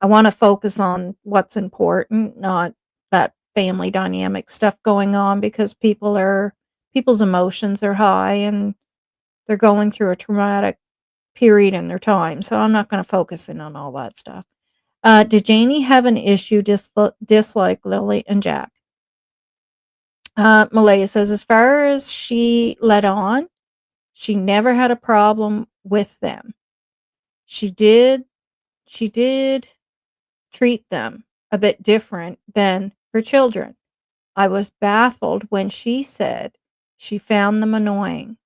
I want to focus on what's important, not that family dynamic stuff going on because people's emotions are high and they're going through a traumatic period in their time. So I'm not going to focus in on all that stuff. Did Janie have an issue dislike Lily and Jack? Malaya says, as far as she let on, she never had a problem with them. She did treat them a bit different than her children. I was baffled when she said she found them annoying.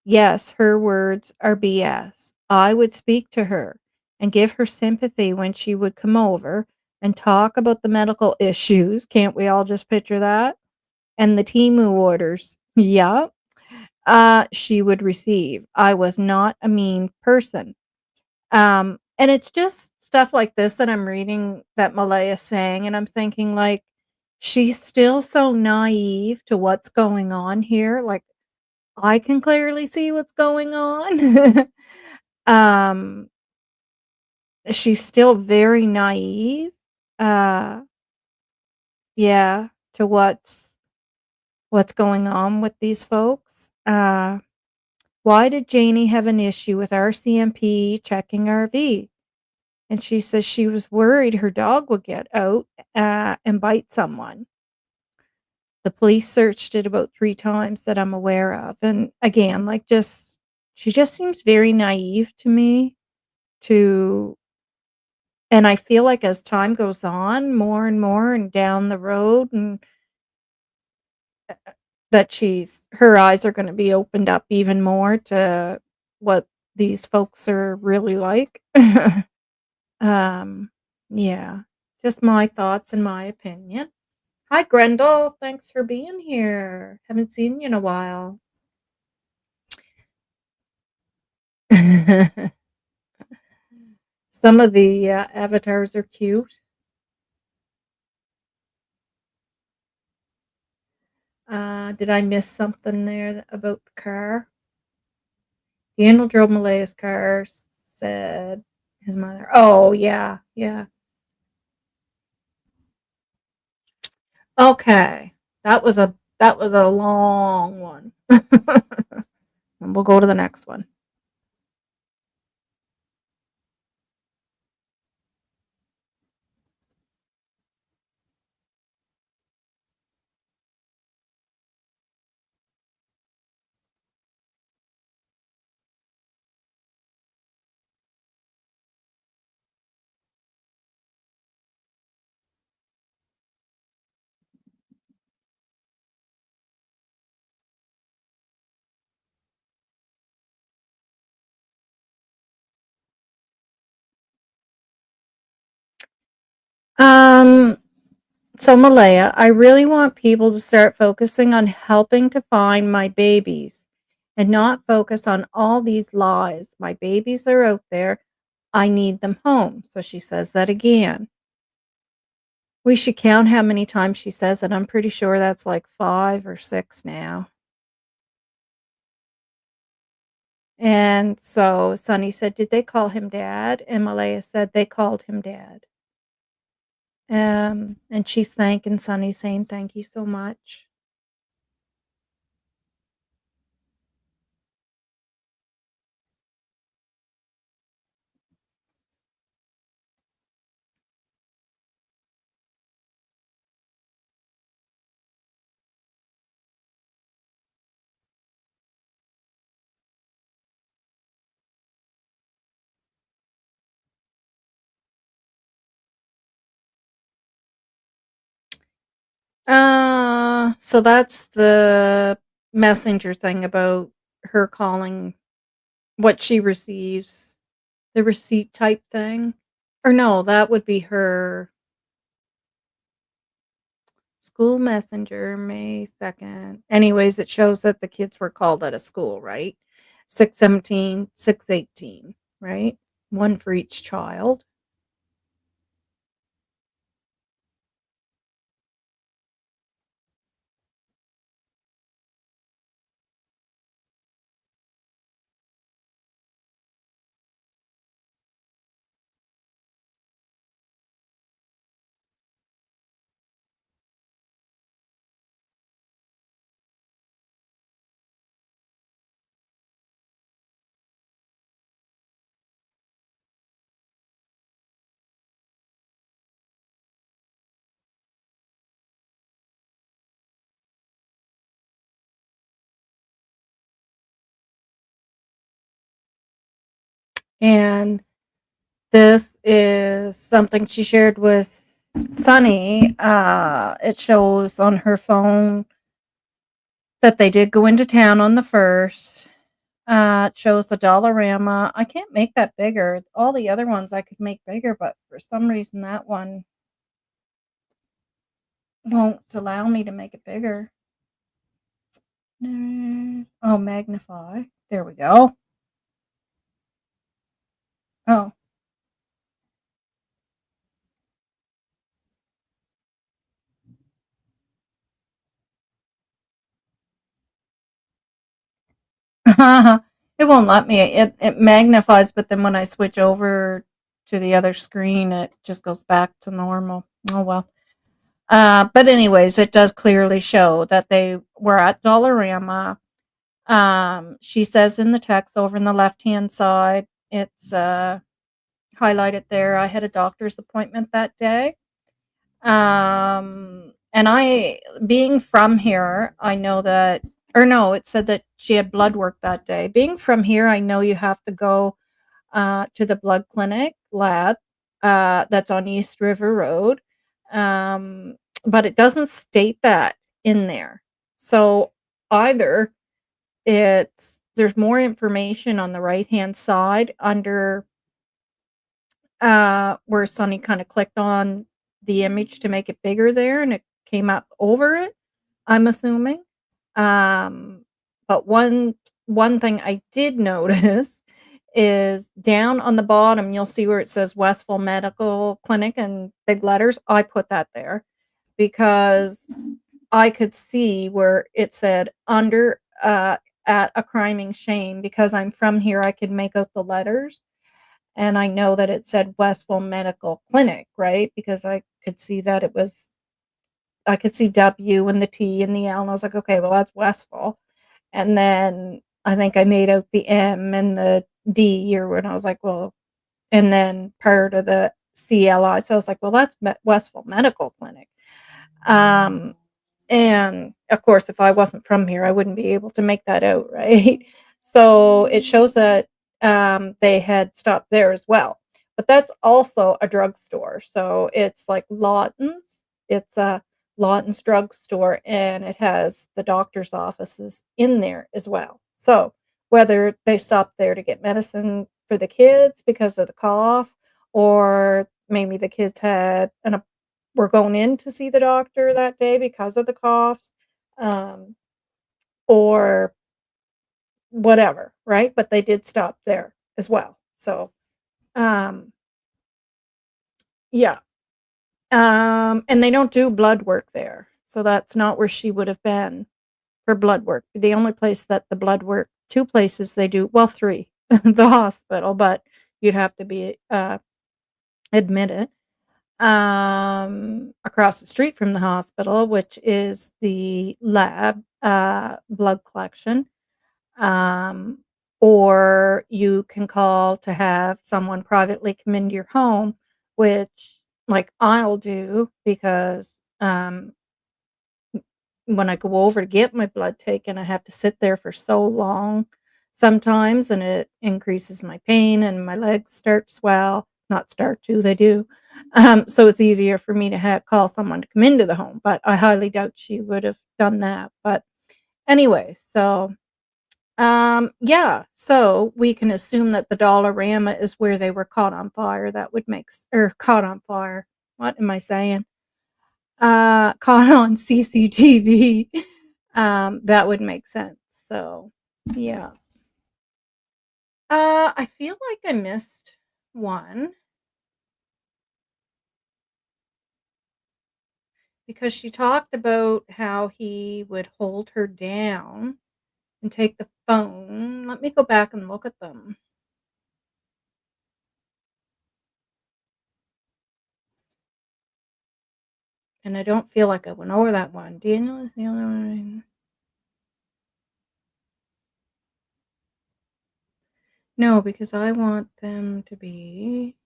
Yes, her words are BS. I would speak to her and give her sympathy when she would come over and talk about the medical issues. Can't we all just picture that? And the Timu orders. Yeah. She would receive. I was not a mean person. And it's just stuff like this that I'm reading that Malaya's saying, and I'm thinking like she's still so naive to what's going on here. Like I can clearly see what's going on. um, she's still very naive. Uh, yeah, to what's going on with these folks. Why did Janie have an issue with Rcmp checking RV? And she says she was worried her dog would get out and bite someone. The police searched it about 3 times that I'm aware of. And again, like she just seems very naive to me. to and I feel like as time goes on, more and more and down the road and that she's her eyes are gonna be opened up even more to what these folks are really like. Um, yeah, just my thoughts and my opinion. Hi, Grendel. Thanks for being here. Haven't seen you in a while. Some of the avatars are cute. Did I miss something there about the car? Daniel drove Malaya's car, said his mother. Oh, yeah, yeah. Okay. That was a long one. And we'll go to the next one. Um, so Malaya, I really want people to start focusing on helping to find my babies and not focus on all these lies. My babies are out there. I need them home. So she says that again. We should count how many times she says it. I'm pretty sure that's like 5 or 6 now. And so Sonny said, "Did they call him dad?" And Malaya said, "They called him dad." And she's thanking Sonny, saying, "Thank you so much." So that's the messenger thing about her calling what she receives, the receipt type thing. Or no, that would be her school messenger, May 2nd. Anyways, it shows that the kids were called out of school, right? 617, 618, right? One for each child. And this is something she shared with Sunny. It shows on her phone that they did go into town on the 1st. It shows the Dollarama. I can't make that bigger. All the other ones I could make bigger, but for some reason that one won't allow me to make it bigger. Oh, magnify. There we go. Oh. It won't let me. It magnifies, but then when I switch over to the other screen, it just goes back to normal. Oh well. But anyways, it does clearly show that they were at Dollarama. She says in the text over in the left-hand side, it's highlighted there. I had a doctor's appointment that day. And I, being from here, I know that, or no, it said that she had blood work that day. Being from here, I know you have to go to the blood clinic lab, that's on East River Road, um, but it doesn't state that in there. So, either there's more information on the right-hand side under, where Sonny kinda clicked on the image to make it bigger there, and it came up over it, I'm assuming. Um, but one thing I did notice is down on the bottom, you'll see where it says Westville Medical Clinic in big letters. I put that there because I could see where it said under, at a Criming shame because I'm from here, I could make out the letters, and I know that it said Westville Medical Clinic, right? Because I could see W and the T and the L, and I was like, "Okay, well, that's Westville." And then I think I made out the M and the D or when I was like, "Well," and then part of the CLI, so I was like, "Well, that's Westville Medical Clinic." Um, and of course, if I wasn't from here, I wouldn't be able to make that out, right? So it shows that they had stopped there as well. But that's also a drugstore. So it's like Lawton's. It's a Lawton's drugstore and it has the doctor's offices in there as well. So whether they stopped there to get medicine for the kids because of the cough, or maybe the kids had were going in to see the doctor that day because of the coughs, um, or whatever, right? But they did stop there as well. So, um, yeah. And they don't do blood work there. So that's not where she would have been for blood work. The only place that the blood work, two places they do, well, three, the hospital, but you'd have to be admitted. Across the street from the hospital, which is the lab, blood collection, um, or you can call to have someone privately come into your home, which, like, I'll do because, when I go over to get my blood taken, I have to sit there for so long sometimes, and it increases my pain, and my legs start to swell. Not start to, they do. So it's easier for me to call someone to come into the home, but I highly doubt she would have done that. But anyway, so yeah, so we can assume that the Dollarama is where they were caught on fire. That would make or caught on fire. What am I saying? Caught on CCTV. That would make sense. So, yeah. I feel like I missed one because she talked about how he would hold her down and take the phone. Let me go back and look at them. And I don't feel like I went over that one. Daniel is the only one. No, because I want them to be.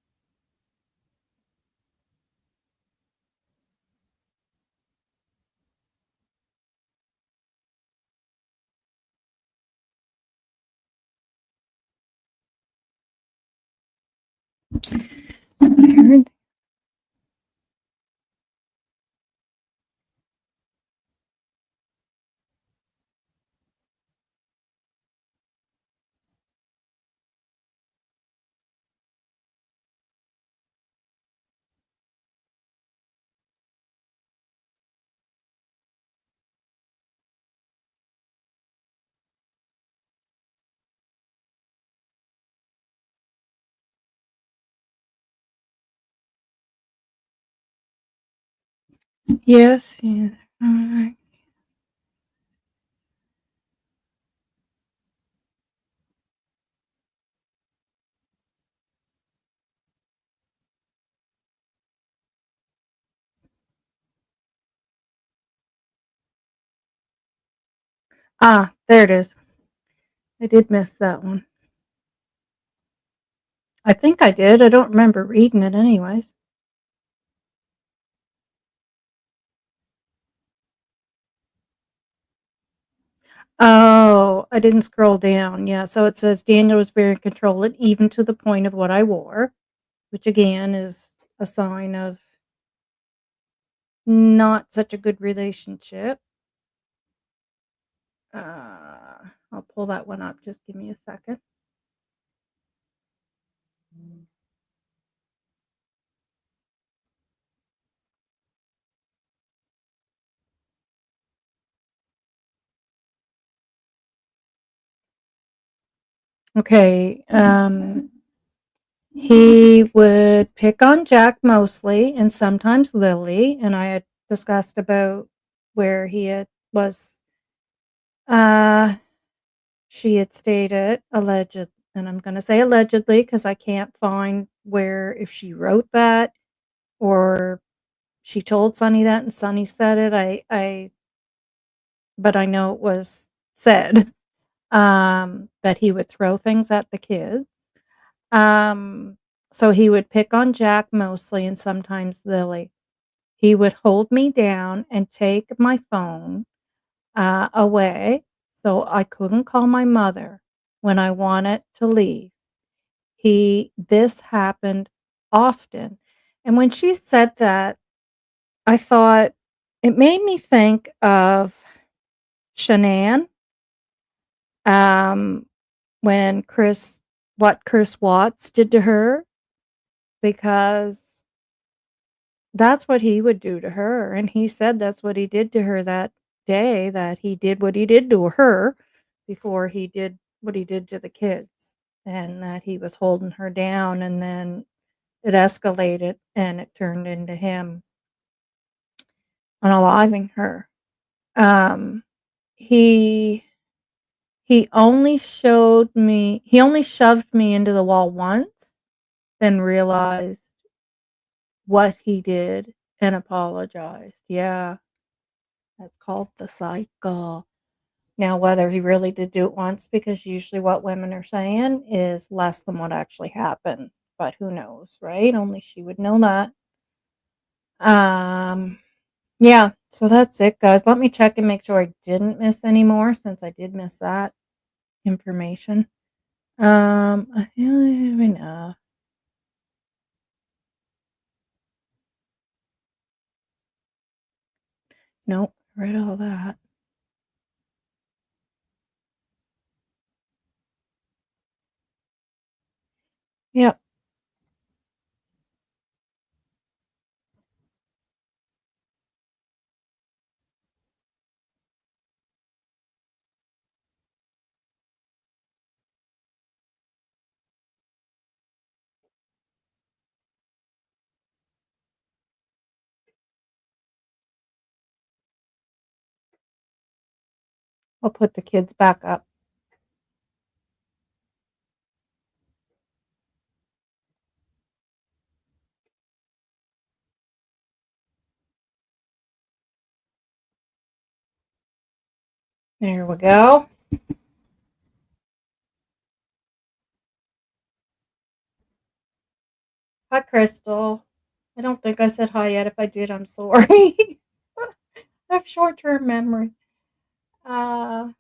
Yes. Yes. Alright. Ah, there it is. I did miss that one. I think I did. I don't remember reading it anyways. Oh, I didn't scroll down. Yeah, so it says Daniel was very controlling, even to the point of what I wore, which again is a sign of not such a good relationship. I'll pull that one up. Just give me a second. Okay. He would pick on Jack mostly and sometimes Lily, and I had discussed about where was uh she had stated alleged, and I'm going to say allegedly because I can't find where if she wrote that or she told Sonny that and Sonny said it. But I know it was said that he would throw things at the kids. Um, so he would pick on Jack mostly and sometimes Lily. He would hold me down and take my phone away so I couldn't call my mother when I wanted to leave. This happened often. And when she said that, I thought it made me think of Shanann, um, when what Chris Watts did to her, because that's what he would do to her, and he said that's what he did to her that day, that he did what he did to her before he did what he did to the kids, and that he was holding her down, and then it escalated, and it turned into him unaliving her. Um, he he only shoved me into the wall once, then realized what he did and apologized. Yeah, that's called the cycle. Now, whether he really did do it once, because usually what women are saying is less than what actually happened, but who knows, right? Only she would know that. Um, yeah, so that's it, guys. Let me check and make sure I didn't miss any more since I did miss that information. I don't even know. Nope, read all that. Yep. I'll put the kids back up. There we go. Hi, Crystal. I don't think I said hi yet. If I did, I'm sorry. I have short-term memory. Uh,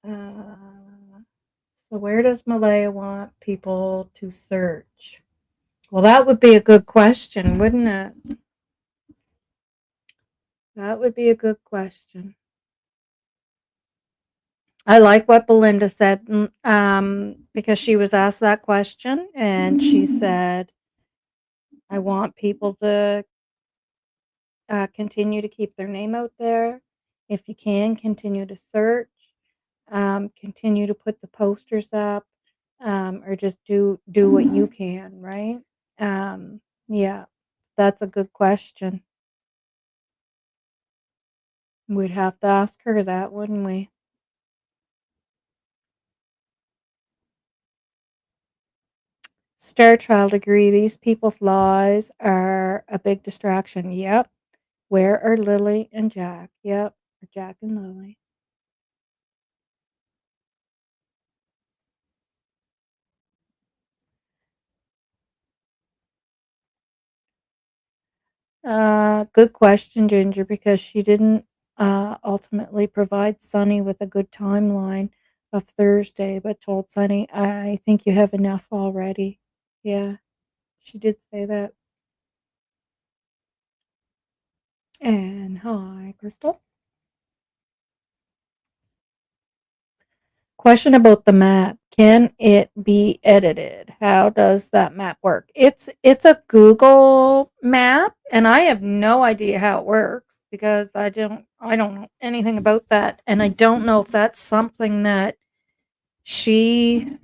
uh, so where does Malaya want people to search? Well, that would be a good question, wouldn't it? That would be a good question. I like what Belinda said, because she was asked that question and she said, I want people to continue to keep their name out there. If you can, continue to search, continue to put the posters up, or just do what you can, right? Yeah, that's a good question. We'd have to ask her that, wouldn't we? Starchild agree. These people's lies are a big distraction. Yep. Where are Lily and Jack? Yep. Jack and Lily. Good question, Ginger, because she didn't ultimately provide Sunny with a good timeline of Thursday, but told Sunny, I think you have enough already. Yeah, she did say that. And hi, Crystal. Question about the map. Can it be edited? How does that map work? It's a Google map and I have no idea how it works because I don't know anything about that and I don't know if that's something that she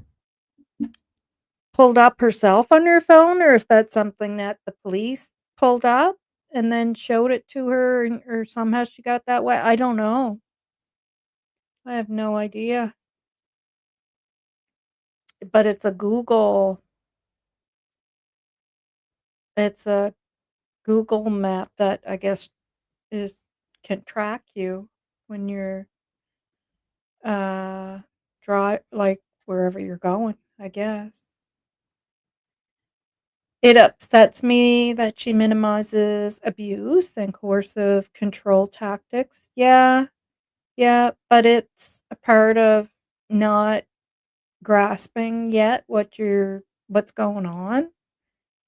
pulled up herself on her phone or if that's something that the police pulled up and then showed it to her or somehow she got that way. I don't know. I have no idea. But it's a Google map that I guess is can track you when you're uh drive like wherever you're going, I guess. It upsets me that she minimizes abuse and coercive control tactics. Yeah, yeah, but it's a part of not grasping yet what's going on.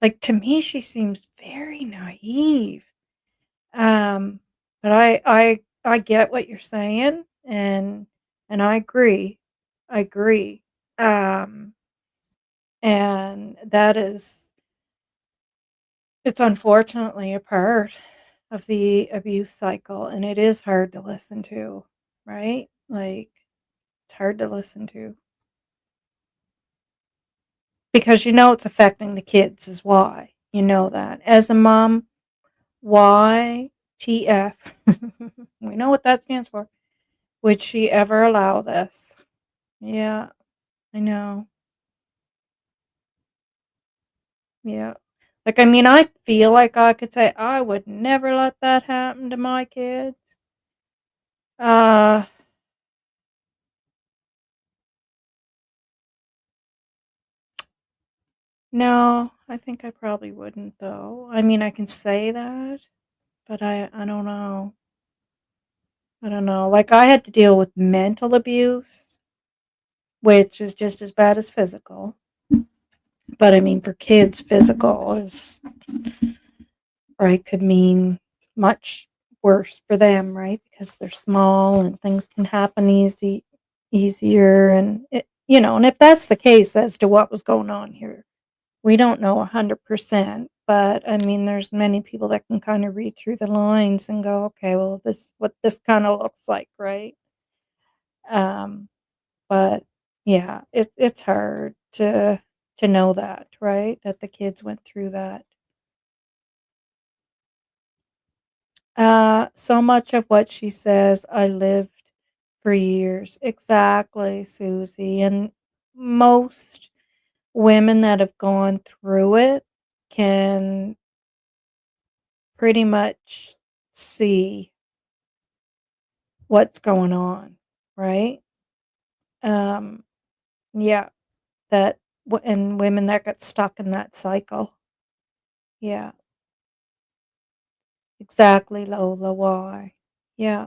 Like to me she seems very naive. Um, but I get what you're saying, and I agree. I agree. Um, and that is it's unfortunately a part of the abuse cycle, and it is hard to listen to, right? Like it's hard to listen to because you know it's affecting the kids is why. You know that. As a mom, why TF? We know what that stands for. Would she ever allow this? Yeah, I know. Yeah. Like, I mean, I feel like I could say, I would never let that happen to my kids. Uh, no, I think I probably wouldn't, though. I mean, I can say that, but I don't know. I don't know. Like, I had to deal with mental abuse, which is just as bad as physical. But I mean, for kids, physical is right, could mean much worse for them, right? Because they're small and things can happen easier and and if that's the case as to what was going on here, we don't know 100%, but I mean there's many people that can kind of read through the lines and go, okay, well this what this kind of looks like, right? Um but yeah, it's hard to know that, right? That the kids went through that. So much of what she says, I lived for years. Exactly, Susie. And most women that have gone through it can pretty much see what's going on, right? Um, yeah, and women that got stuck in that cycle. Yeah, exactly, Lola. Why? Yeah,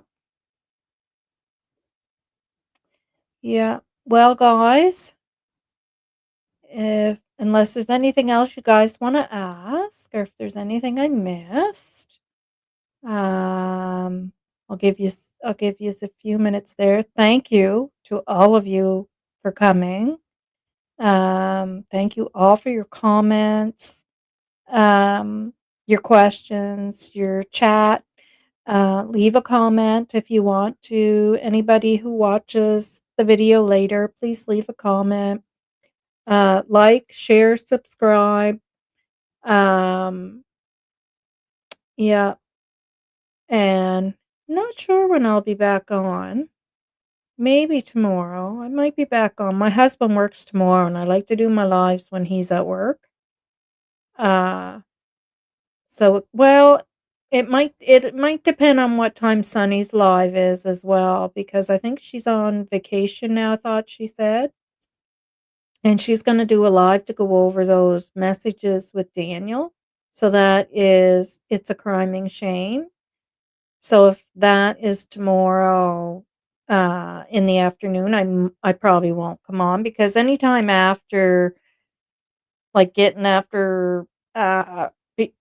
yeah. Well, guys, if unless there's anything else you guys want to ask, or if there's anything I missed, um, I'll give you a few minutes there. Thank you to all of you for coming. Thank you all for your comments, um, your questions, your chat. Leave a comment if you want to. Anybody who watches the video later, please leave a comment. Like, share, subscribe. Um, yeah, and not sure when I'll be back on. Maybe tomorrow. I might be back on. My husband works tomorrow, and I like to do my lives when he's at work. Uh, well, it might depend on what time Sunny's live is as well, because I think she's on vacation now. I thought she said, and she's going to do a live to go over those messages with Daniel. So that is It's a Criming Shame. So if that is tomorrow, in the afternoon, I probably won't come on because anytime after, like, getting after, be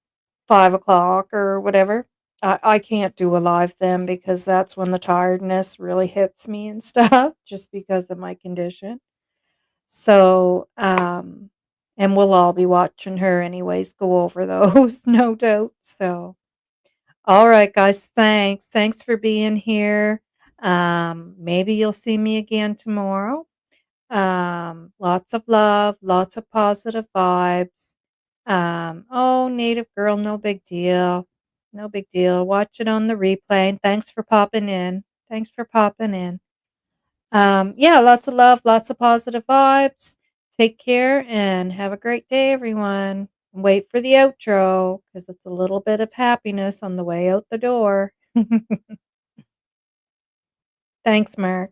5 o'clock or whatever, I can't do a live then because that's when the tiredness really hits me and stuff just because of my condition. So, and we'll all be watching her anyways go over those, no doubt. So, all right, guys, thanks. Thanks for being here. Maybe you'll see me again tomorrow. Lots of love, lots of positive vibes. Oh, native girl, no big deal. No big deal. Watch it on the replay. And thanks for popping in. Thanks for popping in. Yeah, lots of love, lots of positive vibes. Take care and have a great day, everyone. Wait for the outro because it's a little bit of happiness on the way out the door. Thanks, Mark.